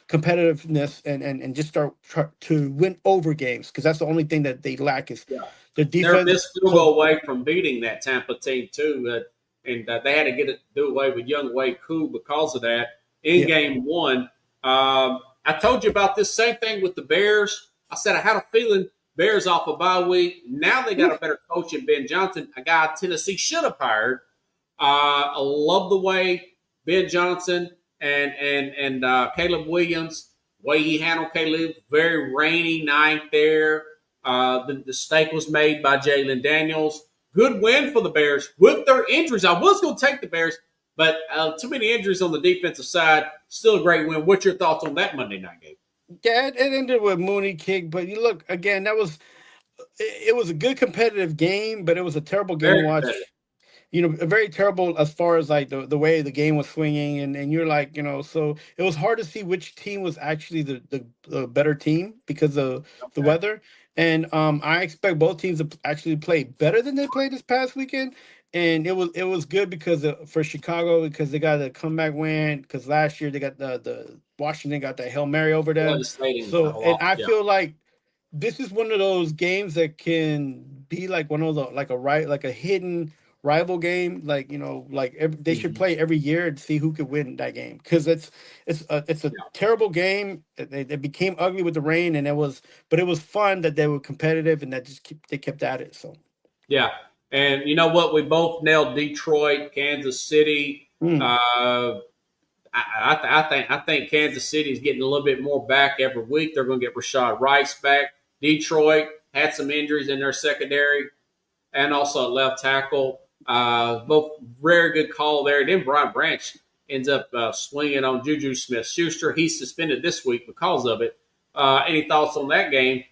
competitiveness and just to win over games, because that's the only thing that they lack is Yeah. their They're defense. this field goal away from beating that Tampa team, too. And they had to do away with Young Wei Koo because of that in Yeah. game one. I told you about this same thing with the Bears. I said I had a feeling Bears off a bye week. Now they got a better coach in Ben Johnson, a guy Tennessee should have hired. I love the way Ben Johnson and Caleb Williams, way he handled Caleb. Very rainy night there. The mistake was made by Jalen Daniels. Good win for the Bears with their injuries. I was going to take the Bears, but too many injuries on the defensive side. Still a great win. What's your thoughts on that Monday night game? Yeah, it ended with Mooney kick, but you look again. It was a good competitive game, but it was a terrible game to Very watch. competitive. Very terrible as far as like the way the game was swinging, and you're like, so it was hard to see which team was actually the better team because of the Okay. weather. And I expect both teams to actually play better than they played this past weekend. And it was good because for Chicago, because they got a comeback win, because last year they got the Washington got that Hail Mary over them. Devastating So, and loss. I Yeah. feel like this is one of those games that can be like one of the like a hidden rival game, like they should Mhm. play every year and see who could win that game, because it's a Yeah. terrible game. It became ugly with the rain, and but it was fun that they were competitive and that they kept at it. So Yeah. And you know what? We both nailed Detroit, Kansas City. mm. Uh, I think Kansas City is getting a little bit more back every week. They're going to get Rashad Rice back. Detroit had some injuries in their secondary and also at left tackle. Both very good call there. Then Brian Branch ends up swinging on Juju Smith-Schuster. He's suspended this week because of it. Any thoughts on that game?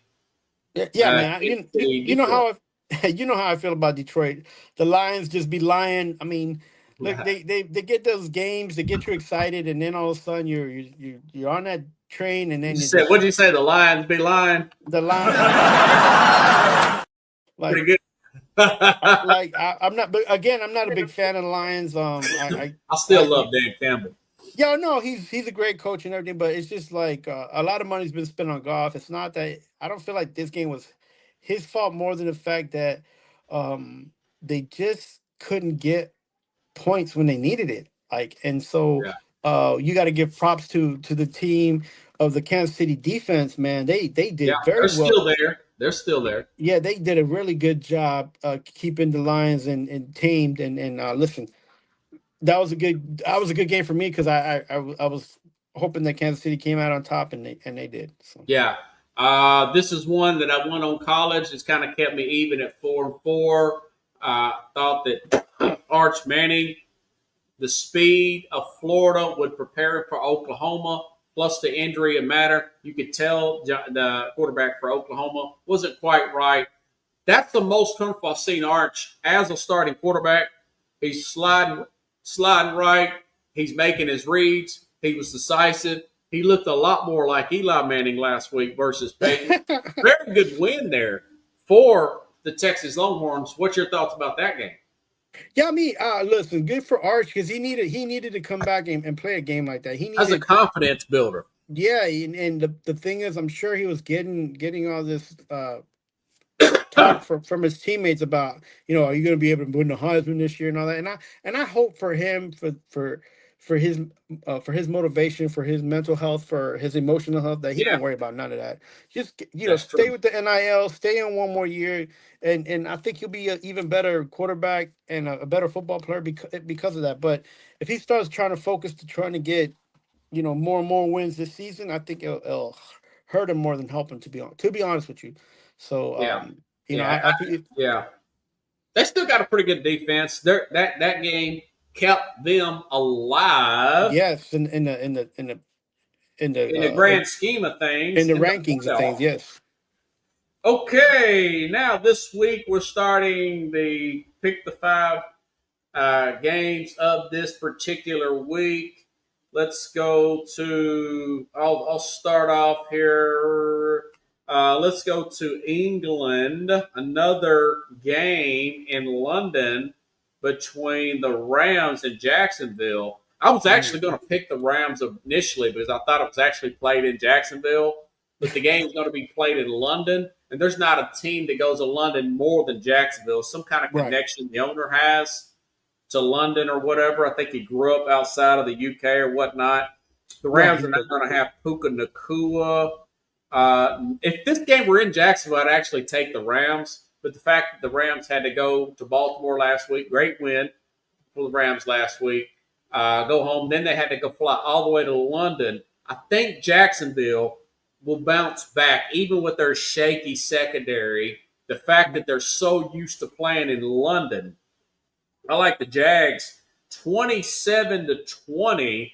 Yeah, man. Kansas City, You know Detroit. how you know how I feel about Detroit. The Lions just be lying. I mean, look, they get those games, they get you excited, and then all of a sudden you're on that train, and then You you said, just what'd you say? The Lions be lying? the line Pretty like good. I'm not. But again, I'm not a big fan of the Lions. I still I love Dan Campbell. Yeah, no, he's a great coach and everything, but it's just like a lot of money's been spent on golf. It's not that I don't feel like this game was his fault more than the fact that um, they just couldn't get points when they needed it. And so Yeah, you got to give props to the team of the Kansas City defense, man. They yeah, did very they're well. still there. They're still there. Yeah, they did a really good job keeping the Lions and tamed. And listen, that was a good game for me because I was hoping that Kansas City came out on top, and they did. So Yeah. This is one that I won on college. It's kind of kept me even at 4-4. Thought that Arch Manning, the speed of Florida would prepare him for Oklahoma, plus the injury of Matter. You could tell the quarterback for Oklahoma wasn't quite right. That's the most comfortable I've seen Arch as a starting quarterback. He's sliding right. He's making his reads. He was decisive. He looked a lot more like Eli Manning last week versus Peyton. Very good win there for the Texas Longhorns. What's your thoughts about that game? yeah, I mean, listen, good for Arch because he needed to come back and play a game like that. He As a needed, confidence builder. yeah, and the thing is, I'm sure he was getting all this talk from his teammates about, are you going to be able to win the Heisman this year and all that. And I hope for him for his motivation, for his mental health, for his emotional health, that he Yeah, don't worry about none of that. Just that's stay true. with the NIL, stay in one more year, and I think he'll be an even better quarterback and a better football player because of that. But if he starts trying to focus to trying to get more and more wins this season, I think it'll hurt him more than help him. To be honest with you, so Yeah, yeah, I think yeah. They still got a pretty good defense. That game kept them alive yes, in the grand scheme of in things the in the rankings of things, playoff. yes. Okay, now this week we're starting the pick the five games of this particular week. Let's go to. I'll start off here. Let's go to England. Another game in London between the Rams and Jacksonville. I was actually Mm. going to pick the Rams initially because I thought it was actually played in Jacksonville, but the game is going to be played in London. And there's not a team that goes to London more than Jacksonville. Some kind of Right, connection the owner has to London or whatever. I think he grew up outside of the UK or whatnot. The right. Rams are not going to have Puka Nakua. If this game were in Jacksonville, I'd actually take the Rams. But the fact that the Rams had to go to Baltimore last week, great win for the Rams last week, go home. Then they had to go fly all the way to London. I think Jacksonville will bounce back, even with their shaky secondary. The fact that they're so used to playing in London, I like the Jags 27-20.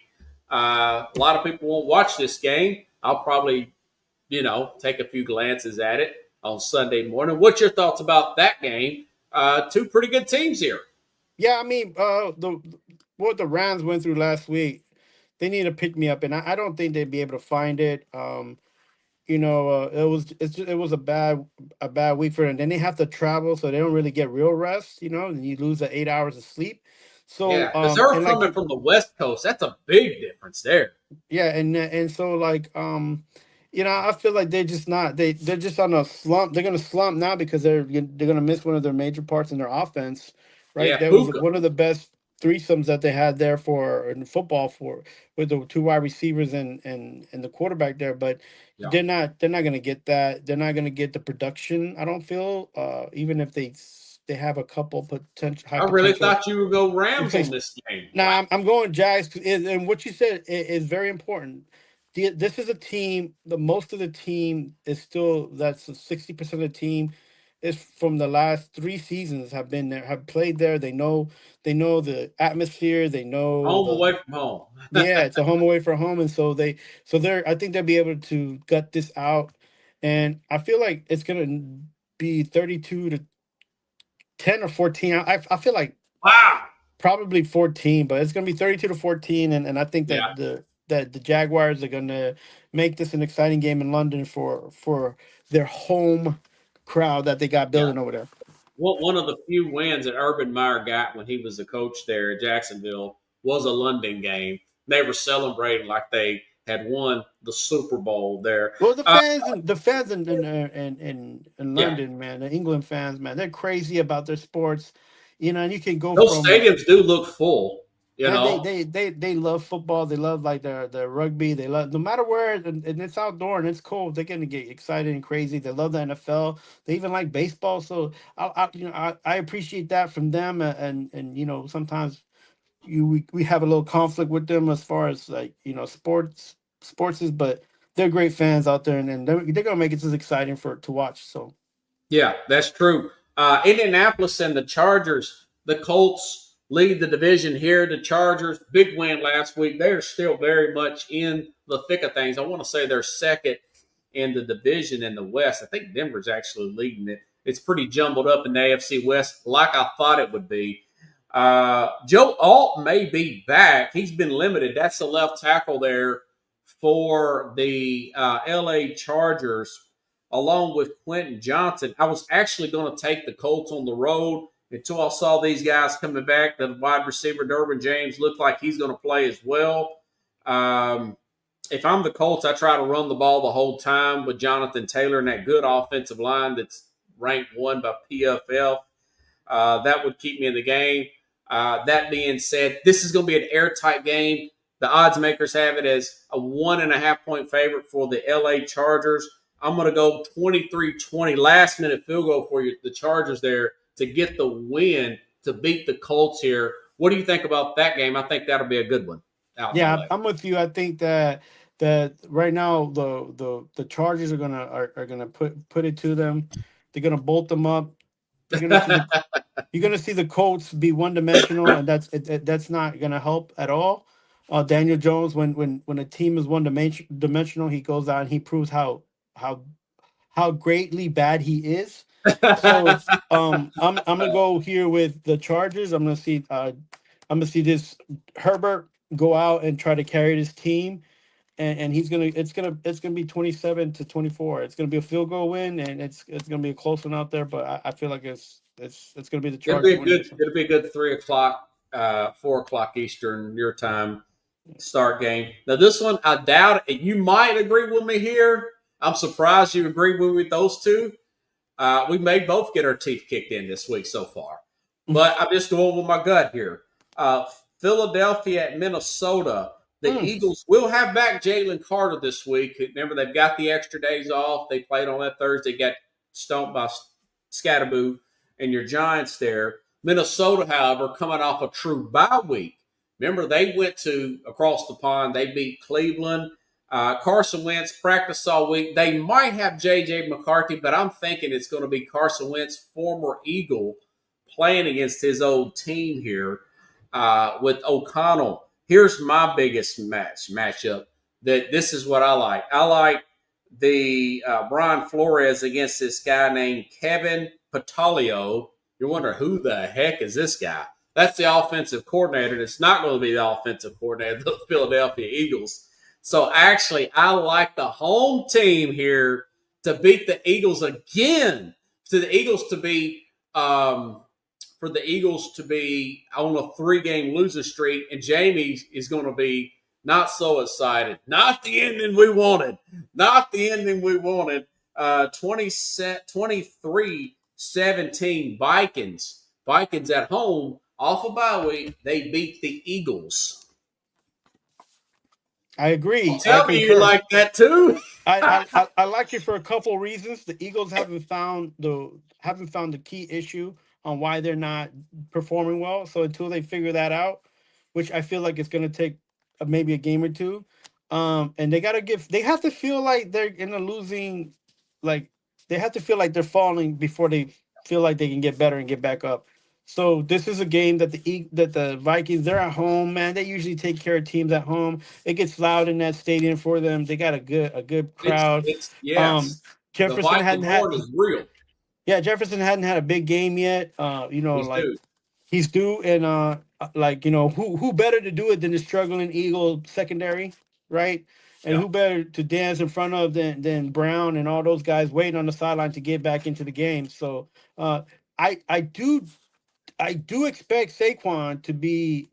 A lot of people won't watch this game. I'll probably, take a few glances at it on Sunday morning. What's your thoughts about that game? Two pretty good teams here. Yeah, I mean, the what the Rams went through last week, they need to pick me up, and I don't think they'd be able to find it. It was a bad week for them. Then they have to travel, so they don't really get real rest. And you lose the 8 hours of sleep. So Yeah, because they're and like coming from the West Coast. That's a big difference there. yeah, and so like I feel like they're just not they're just on a slump. They're gonna slump now because they're gonna miss one of their major parts in their offense. right? Yeah, That was Puka. one of the best threesomes that they had there for in football for with the two wide receivers and the quarterback there. But Yeah. they're not gonna get that. They're not gonna get the production. I don't feel even if they have a couple potential high I really potential thought you would go Rams on replacement. this game. Now Wow. I'm going Jags, and what you said is very important. This is a team. The most of the team is still that's 60% of the team is from the last 3 seasons have been there, have played there. They know the atmosphere. They know Home the away from home. yeah. It's a home away from home, and so they're I think they'll be able to gut this out, and I feel like it's gonna be 32-10 or 14. I feel like Wow. probably 14, but it's going to be 32-14, and I think Yeah. that the Jaguars are going to make this an exciting game in London for their home crowd that they got Yeah. building over there. One of the few wins that Urban Meyer got when he was the coach there at Jacksonville was a London game. They were celebrating like they had won the Super Bowl there. Well, Uh, the fans in yeah, London, man, the England fans, man, they're crazy about their sports, and you can go those from stadiums do look full. You man, know, they love football. They love like the rugby. They love no matter where, and it's outdoor and it's cold. They're gonna get excited and crazy. They love the NFL. They even like baseball. So I appreciate that from them. And sometimes we have a little conflict with them as far as like sports is, but they're great fans out there, and they're gonna make it just exciting for to watch. So yeah, that's true. Indianapolis and the Chargers, the Colts lead the division here. The Chargers, big win last week. They're still very much in the thick of things. I want to say they're second in the division in the West. I think Denver's actually leading it. It's pretty jumbled up in the AFC West, like I thought it would be. Joe Alt may be back. He's been limited. That's the left tackle there for the LA Chargers, along with Quentin Johnson. I was actually going to take the Colts on the road until I saw these guys coming back. The wide receiver, Derwin James, looked like he's going to play as well. If I'm the Colts, I try to run the ball the whole time with Jonathan Taylor and that good offensive line that's ranked 1 by PFF. That would keep me in the game. That being said, this is going to be an airtight game. The odds makers have it as a 1.5-point favorite for the LA Chargers. I'm going to go 23-20, last minute field goal for you, the Chargers there to get the win to beat the Colts here. What do you think about that game? I think that'll be a good one. yeah, I'm with you. I think that right now the Chargers are gonna put it to them. They're gonna bolt them up. You're gonna see the Colts be one dimensional, and that's not gonna help at all. Daniel Jones, when a team is one dimensional, he goes out and he proves how how greatly bad he is. So I'm gonna go here with the Chargers. I'm gonna see this Herbert go out and try to carry this team, and it's gonna be 27-24. It's gonna be a field goal win, and it's gonna be a close one out there. But I feel like it's gonna be the Chargers winning this one. It'll be a good 3 o'clock, 4 o'clock Eastern your time start game. Now this one, I doubt it. You might agree with me here. I'm surprised you agree with me with those two. We may both get our teeth kicked in this week so far, but I'm just going with my gut here. Philadelphia at Minnesota. The Eagles will have back Jalen Carter this week. Remember, they've got the extra days off. They played on that Thursday, got stomped by Scatterboo and your Giants there. Minnesota, however, coming off a true bye week. Remember, they went to across the pond. They beat Cleveland. Carson Wentz practiced all week. They might have J.J. McCarthy, but I'm thinking it's going to be Carson Wentz, former Eagle, playing against his old team here with O'Connell. Here's my biggest matchup. That this is what I like. I like the Brian Flores against this guy named Kevin Patalio. You're wondering who the heck is this guy? That's the offensive coordinator. It's not going to be the offensive coordinator of the Philadelphia Eagles. So actually, I like the home team here to beat the Eagles again. To the Eagles to be for the Eagles to be on a 3-game losing streak, and Jamie is going to be not so excited. Not the ending we wanted. Not the ending we wanted. 23-17 Vikings Vikings at home off of bye week, they beat the Eagles. I agree. I Tell me you concur. like that too. I like it for a couple reasons. The Eagles haven't found the key issue on why they're not performing well. So until they figure that out, which I feel like it's going to take maybe a game or two, and they have to feel like they're in a losing, like they have to feel like they're falling before they feel like they can get better and get back up. So this is a game that the Vikings, they're at home, man. They usually take care of teams at home. It gets loud in that stadium for them. They got a good crowd. It's Um, yes. The Jefferson Viking hadn't had horn is real. yeah, Jefferson hadn't had a big game yet. He's Like due. he's due, and like who better to do it than the struggling Eagle secondary, right? And Yeah. who better to dance in front of than Brown and all those guys waiting on the sideline to get back into the game. So I I do I do expect Saquon to be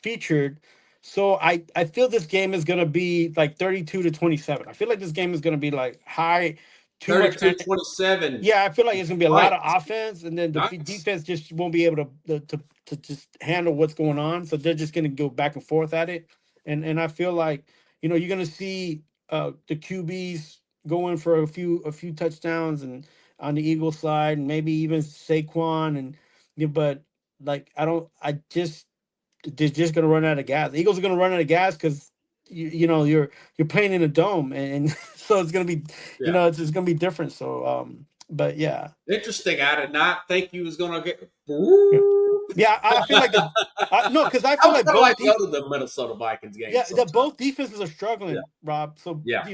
featured. So I feel this game is gonna be like 32-27. I feel like this game is gonna be like high, too much. 32-27. Yeah, I feel like it's gonna be a lot Nice. of offense, and then the Nice. defense just won't be able to just handle what's going on. So they're just gonna go back and forth at it, and I feel like you're gonna see the QBs going for a few touchdowns and on the Eagles side, and maybe even Saquon but like I just they're just gonna run out of gas. The Eagles are gonna run out of gas because you're playing in a dome, and so it's gonna be Yeah. it's gonna be different. So but yeah, Interesting. I did not think he was going to get. yeah. I feel like no, because I I feel would like kind of both like to go to the Minnesota Vikings game. yeah, that Sometime. both defenses are struggling, Yeah. Rob. So Yeah.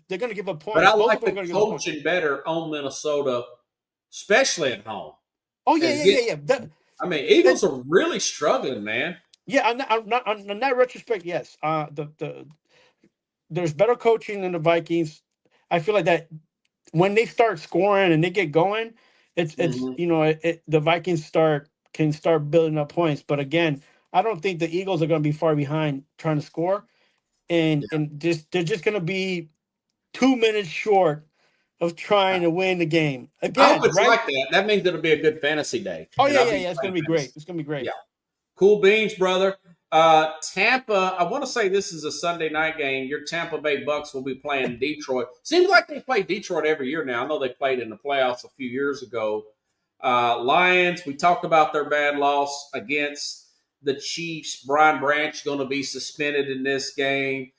they're gonna give up But I points. Both of like them are the gonna give up points. coaching better on Minnesota, especially at home. Oh yeah, And yeah, get, yeah, yeah. I mean, Eagles are really struggling, man. Yeah, on that retrospect, yes. There's better coaching in the Vikings. I feel like that when they start scoring and they get going, it's Mhm. the Vikings can start building up points. But again, I don't think the Eagles are going to be far behind trying to score, and Yeah. and just they're just going to be 2 minutes short of trying to win the game I again, hope it's right? like that. That means it'll be a good fantasy day, Oh and yeah, I'll yeah, be yeah. It's going playing to be great. fantasy. It's going to be great. Yeah. Cool beans, brother. Tampa, I want to say this is a Sunday night game. Your Tampa Bay Bucks will be playing Detroit. Seems like they play Detroit every year now. I know they played in the playoffs a few years ago. Lions, we talked about their bad loss against the Chiefs. Brian Branch going to be suspended in this game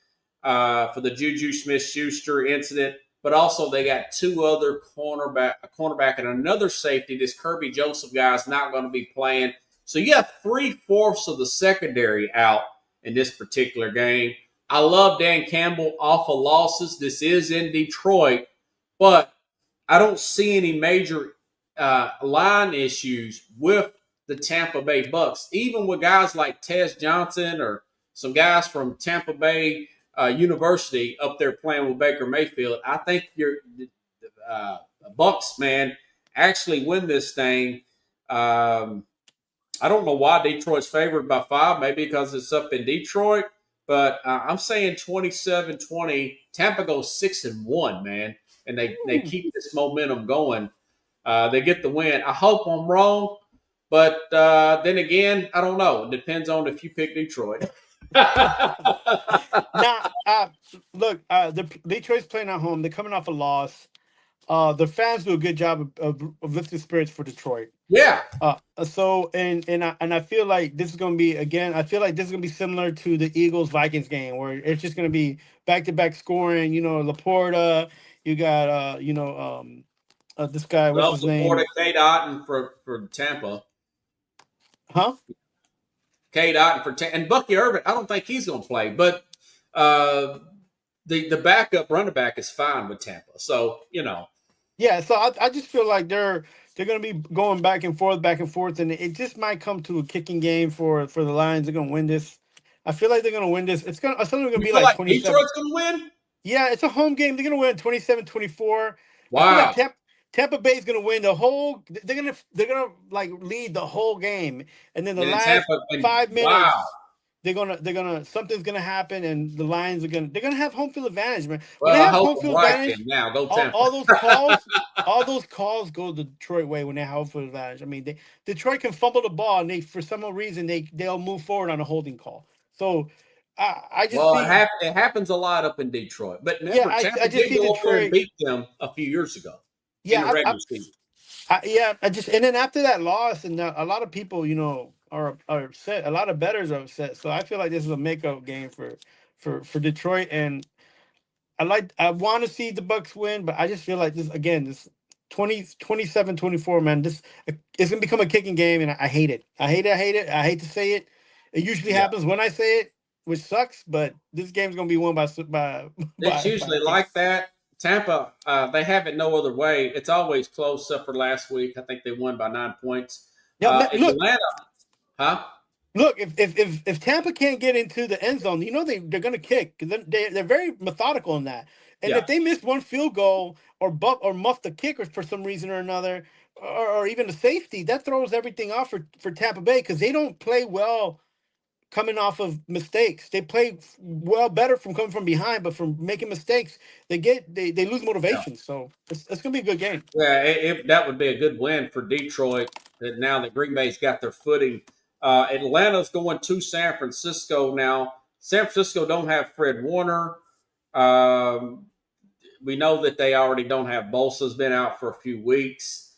for the Juju Smith-Schuster incident. But also they got two other a cornerback and another safety. This Kirby Joseph guy is not going to be playing. So you have 3/4 of the secondary out in this particular game. I love Dan Campbell off of losses. This is in Detroit, but I don't see any major line issues with the Tampa Bay Bucks, even with guys like Tez Johnson or some guys from Tampa Bay University up there playing with Baker Mayfield. I think your Bucks, man, actually win this thing. I don't know why Detroit's favored by 5, maybe because it's up in Detroit, but I'm saying 27-20. Tampa goes 6-1, man, and they keep this momentum going. They get the win. I hope I'm wrong, but then again, I don't know. It depends on if you pick Detroit. Now, look, the Detroit's playing at home. They're coming off a loss. The fans do a good job of lifting spirits for Detroit. Yeah. So I feel like this is going to be again. I feel like this is going to be similar to the Eagles Vikings game, where it's just going to be back to back scoring. Laporta. You got this guy. What's Well, his name? supported Kate Otten for Tampa. Huh? Kate Otten for Tampa. And Bucky Irvin, I don't think he's going to play, but the backup running back is fine with Tampa. So, Yeah. So I just feel like they're going to be going back and forth, and it just might come to a kicking game for the Lions. They're going to win this. I feel like they're going to win this. It's going to you be feel like like 27. Detroit's going to win? Yeah, it's a home game. They're going to win 27-24. I feel Wow. like Tampa Bay is going to win the whole. They're gonna like lead the whole game, and then the And then last Tampa, 5 minutes, wow. they're gonna something's gonna happen, and the Lions they're gonna have home field advantage, man. When Well, they I have hope home I'm field right advantage, then. Now go Tampa. all those calls, all those calls go the Detroit way when they have home field advantage. I mean, Detroit can fumble the ball and they, for some reason, they'll move forward on a holding call. So I just Well, see, it happens a lot up in Detroit. But yeah, remember, Tampa I just did see go up there and Detroit. beat them a few years ago in the Yeah, regular season. yeah, I just, and then after that loss, and a lot of people, are upset. A lot of bettors are upset. So I feel like this is a makeup game for Detroit, and I want to see the Bucks win, but I just feel like this 27-24, man. This it's gonna become a kicking game, and I hate it. I hate it. I hate it. I hate to say it. It usually Yeah. happens when I say it, which sucks. But this game's gonna be won by It's by usually a kick. like that. Tampa, they have it no other way. It's always close, except for last week. I think they won by 9 points. Now, look, Atlanta, huh? look. If Tampa can't get into the end zone, they're gonna kick because they're very methodical in that. And Yeah. if they miss one field goal or muff the kicker for some reason or another, or even a safety, that throws everything off for Tampa Bay because they don't play well coming off of mistakes. They play well better from coming from behind, but from making mistakes, they lose motivation. So it's gonna be a good game. Yeah, that would be a good win for Detroit. That now that Green Bay's got their footing, Atlanta's going to San Francisco now. San Francisco don't have Fred Warner. Um, we know that they already don't have Bosa's been out for a few weeks.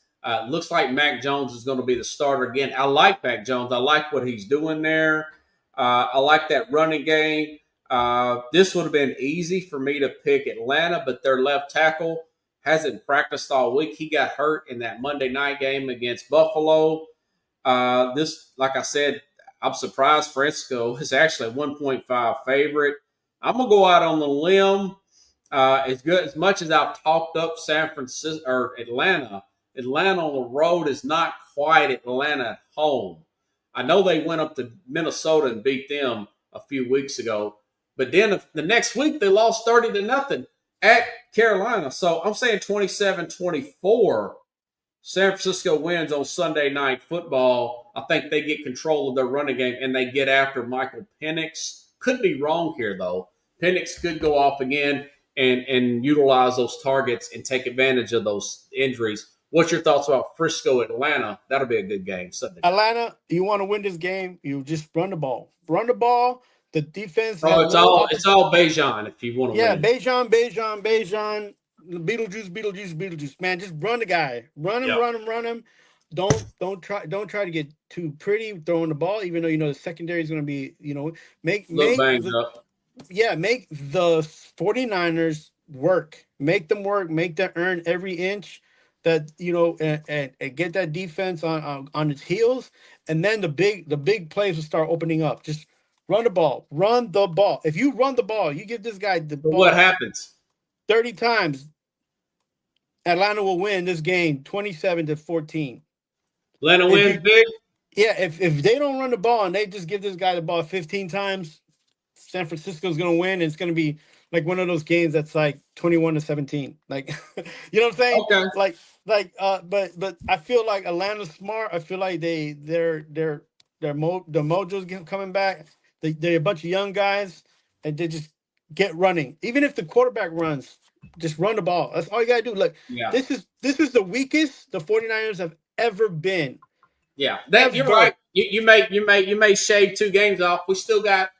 Looks like Mac Jones is going to be the starter again. I like Mac Jones. I like what he's doing there. I like that running game. This would have been easy for me to pick Atlanta, but their left tackle hasn't practiced all week. He got hurt in that Monday night game against Buffalo. Like I said, I'm surprised Fresco is actually a 1.5 favorite. I'm gonna go out on the limb. As much as I've talked up San Francisco or Atlanta. Atlanta on the road is not quite Atlanta at home. I know they went up to Minnesota and beat them a few weeks ago, but then the next week they lost 30-0 at Carolina. So I'm saying 27-24. San Francisco wins on Sunday Night Football. I think they get control of their running game and they get after Michael Penix. Could be wrong here, though. Penix could go off again and utilize those targets and take advantage of those injuries. What's your thoughts about Frisco, Atlanta? That'll be a good game Sunday. Atlanta, you want to win this game, you just run the ball. Run the ball. The defense. Oh, it's all Bijan if you want to win. Bijan, Beetlejuice. Man, just run the guy. Run him. Don't try to get too pretty throwing the ball, even though the secondary is going to be, make the 49ers work. Make them work. Make them earn every inch that and get that defense on its heels, and then the big plays will start opening up. Just run the ball. Run the ball. If you run the ball, you give this guy the ball. What happens? 30 times. Atlanta will win this game 27-14. Atlanta wins big? Yeah, if they don't run the ball and they just give this guy the ball 15 times, San Francisco's going to win. And it's going to be like one of those games that's like 21-17. Like, you know what I'm saying? Okay. But I feel like Atlanta's smart. I feel like the mojo's coming back. They're a bunch of young guys, and they just get running. Even if the quarterback runs, just run the ball. That's all you gotta do. Look, this is the weakest the 49ers have ever been. Yeah, you're right. You may shave 2 games off. We still got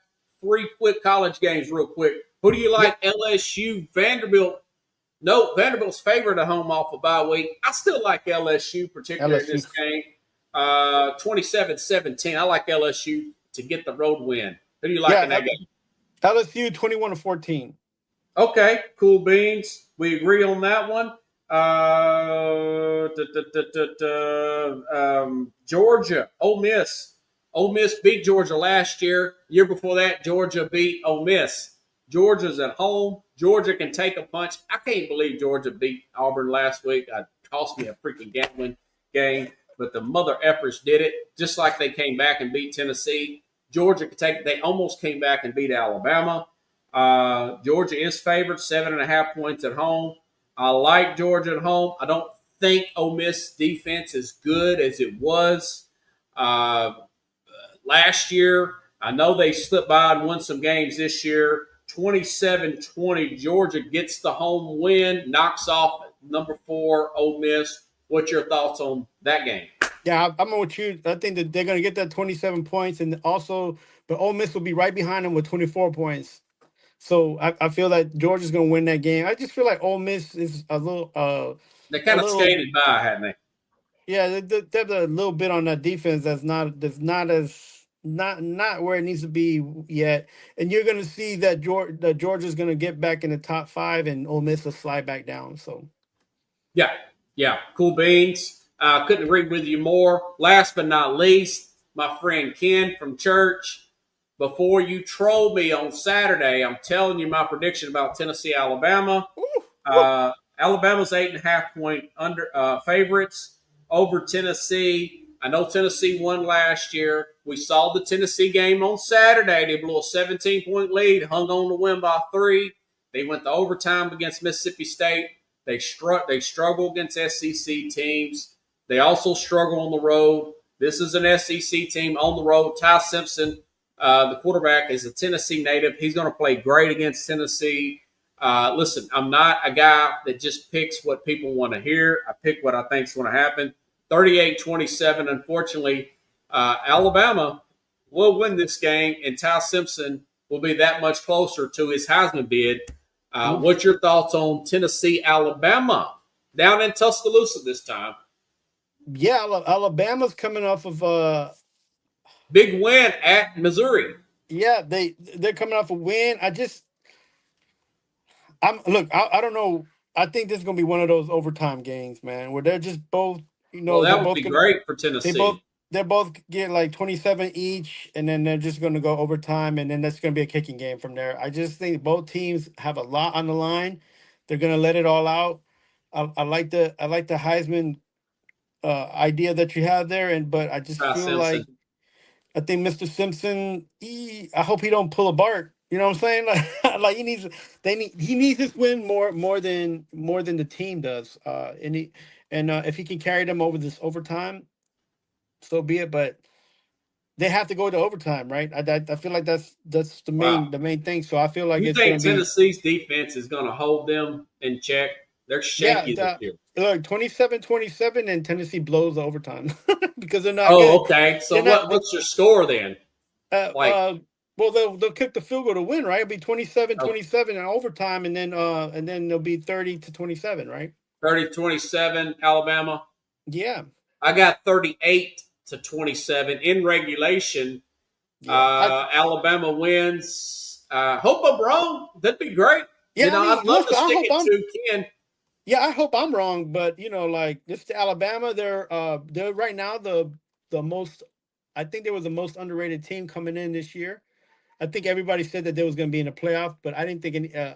3 quick college games, real quick. Who do you like? Yeah. LSU, Vanderbilt. No, Vanderbilt's favored at home off a bye week. I still like LSU, particularly in this game. 27-17. I like LSU to get the road win. Who do you like in that game? LSU 21-14. Okay, cool beans. We agree on that one. Georgia, Ole Miss. Ole Miss beat Georgia last year. Year before that, Georgia beat Ole Miss. Georgia's at home. Georgia can take a punch. I can't believe Georgia beat Auburn last week. It cost me a freaking gambling game, but the mother effers did it. Just like they came back and beat Tennessee. Georgia could take it. They almost came back and beat Alabama. Georgia is favored, 7.5 points at home. I like Georgia at home. I don't think Ole Miss defense is good as it was last year. I know they slipped by and won some games this year. 27-20, Georgia gets the home win, knocks off number 4, Ole Miss. What's your thoughts on that game? Yeah, I'm with you. I think that they're going to get that 27 points, and also, but Ole Miss will be right behind them with 24 points. So I feel like Georgia's going to win that game. I just feel like Ole Miss is a little, They kind of skated by, hadn't they? yeah, there's a little bit on that defense that's not where it needs to be yet. And you're going to see that Georgia's going to get back in the top 5, and Ole Miss will slide back down. So, yeah, cool beans. Couldn't agree with you more. Last but not least, my friend Ken from church. Before you troll me on Saturday, I'm telling you my prediction about Tennessee, Alabama. Alabama's 8.5 point favorites over Tennessee. I know Tennessee won last year. We saw the Tennessee game on Saturday. They blew a 17-point lead, hung on to win by 3. They went to overtime against Mississippi State. They struggle against SEC teams. They also struggle on the road. This is an SEC team on the road. Ty Simpson, the quarterback, is a Tennessee native. He's going to play great against Tennessee. Listen, I'm not a guy that just picks what people want to hear. I pick what I think is going to happen. 38-27. Unfortunately, Alabama will win this game, and Ty Simpson will be that much closer to his Heisman bid. What's your thoughts on Tennessee, Alabama? Down in Tuscaloosa this time. Yeah, Alabama's coming off of big win at Missouri. Yeah, they're coming off a win. I don't know. I think this is gonna be one of those overtime games, man, where they're just both, Well, that would be great for Tennessee. They both get like 27 each, and then they're just gonna go overtime, and then that's gonna be a kicking game from there. I just think both teams have a lot on the line. They're gonna let it all out. I like the Heisman idea that you have there, but I just feel like I think Mr. Simpson. I hope he don't pull a Bart. You know what I'm saying? Like he needs this win more than the team does. If he can carry them over this overtime, so be it. But they have to go to overtime, right? I feel like that's the main thing. So I feel like you think Tennessee's defense is going to hold them in check? They're shaky this year. Look, 27-27, and Tennessee blows the overtime because they're not. Oh, okay. So what's your score then? Well, they'll kick the field goal to win, right? It'll be 27-27 in overtime, and then they'll be 30-27, right? 30-27, Alabama. Yeah, I got 38-27 in regulation. Yeah. Alabama wins. Hope I'm wrong. That'd be great. Yeah, I'd love to stick it to Ken. Yeah, I hope I'm wrong, but like this to Alabama, they're right now the most. I think they was the most underrated team coming in this year. I think everybody said that they was going to be in the playoff, but I didn't think any try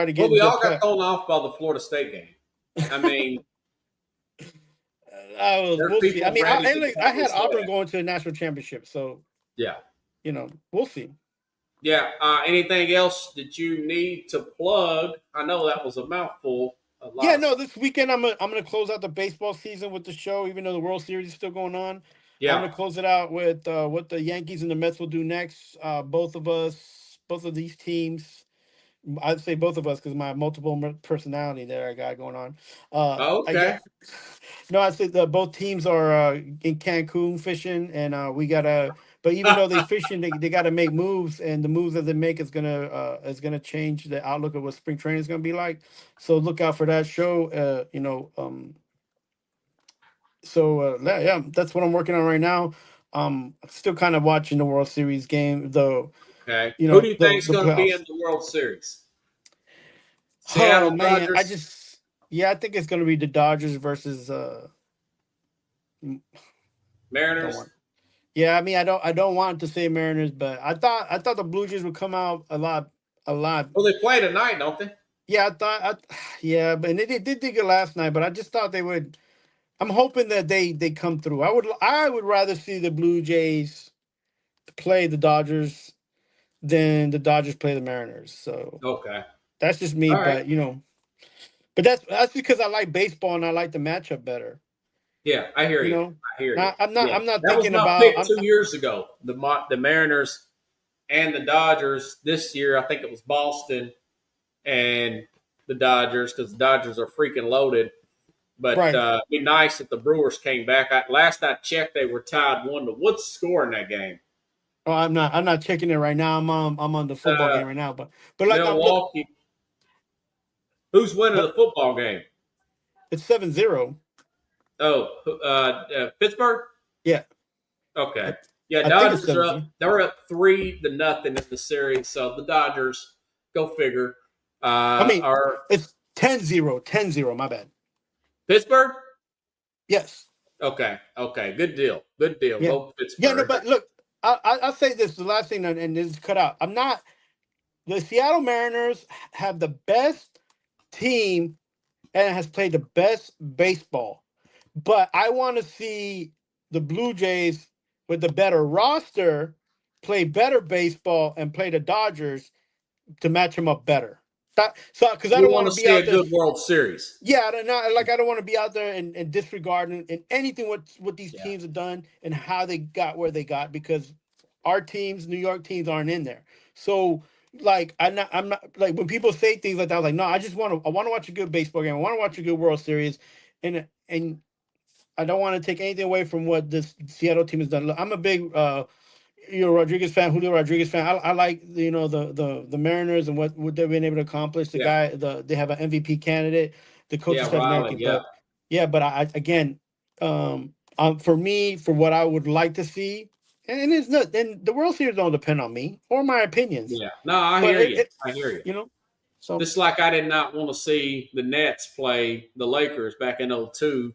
to get. Well, we all got thrown off by the Florida State game. I mean, we'll see. I mean, I had Auburn going to the national championship, so yeah, we'll see. Yeah. Anything else that you need to plug? I know that was a mouthful. Yeah, no. This weekend I'm gonna close out the baseball season with the show, even though the World Series is still going on. Yeah, I'm gonna close it out with what the Yankees and the Mets will do next. Both of these teams. I'd say both of us because my multiple personality there I got going on. Okay. I'd say that both teams are in Cancun fishing, and we gotta. But even though they're fishing, they got to make moves, and the moves that they make is gonna change the outlook of what spring training is gonna be like. So look out for that show. Yeah, that's what I'm working on right now. Still kind of watching the World Series game, though. Okay. Who do you think is going to be in the World Series? Seattle Dodgers. I think it's going to be the Dodgers versus Mariners. Yeah, I mean, I don't want to say Mariners, but I thought the Blue Jays would come out a lot. Well, they play tonight, don't they? Yeah, but they did good last night, but I just thought they would. I'm hoping that they come through. I would rather see the Blue Jays play the Dodgers than the Dodgers play the Mariners. So okay, that's just me. All but right. But that's because I like baseball and I like the matchup better. Yeah, I hear you. I hear you. I'm not that thinking was my about pick 2 years ago. The Mariners and the Dodgers. This year, I think it was Boston and the the Dodgers because the Dodgers are freaking loaded. But Right. it'd be nice if the Brewers came back. Last I checked, they were tied 1-1. What's the score in that game? Oh, I'm not checking it right now. I'm on the football game right now. But like Milwaukee. Who's winning the football game? it's 7-0. Oh, Pittsburgh? Yeah. Okay. Yeah, I think Dodgers it's are up. They're up 3-0 in the series. So the Dodgers, go figure. Are it's 10-0. 10-0, my bad. Pittsburgh? Yes. Okay. Good deal. Yeah. Go Pittsburgh. Yeah, no, but look, I'll say this, the last thing, and this is cut out. The Seattle Mariners have the best team and has played the best baseball. But I want to see the Blue Jays with the better roster play better baseball and play the Dodgers to match them up better. Because I don't want to be see out a there. good World Series. Yeah, I don't want to be out there and disregarding and anything what these teams have done and how they got where they got, because our teams, New York teams, aren't in there. So like I'm not like when people say things like that, I was like, no, I want to watch a good baseball game. I want to watch a good World Series, and I don't want to take anything away from what this Seattle team has done. Look, I'm a big Rodriguez fan, Julio Rodriguez fan. I like the Mariners and what they've been able to accomplish. They have an MVP candidate. The coach is American, but I again, for me, for what I would like to see, and it's not. And the World Series don't depend on me or my opinions. Yeah, no, I hear you. You know, so just like I did not want to see the Nets play the Lakers back in 2002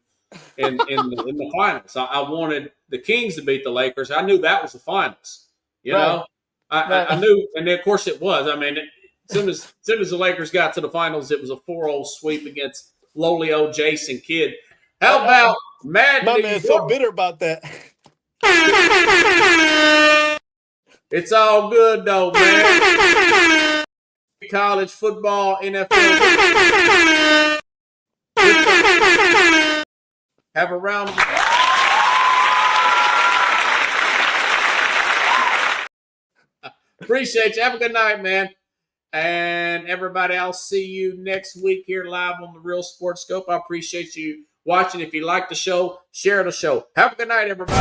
in the finals. I wanted the Kings to beat the Lakers. I knew that was the finals. You know, I knew, and then, of course it was. I mean, as soon as the Lakers got to the finals, it was a 4-0 sweep against lowly old Jason Kidd. How about Madden? My man's so bitter about that. It's all good though, man. College football, NFL. Have a round. Appreciate you. Have a good night, man. And everybody, I'll see you next week here live on the Real Sports Scope. I appreciate you watching. If you like the show, share the show. Have a good night, everybody.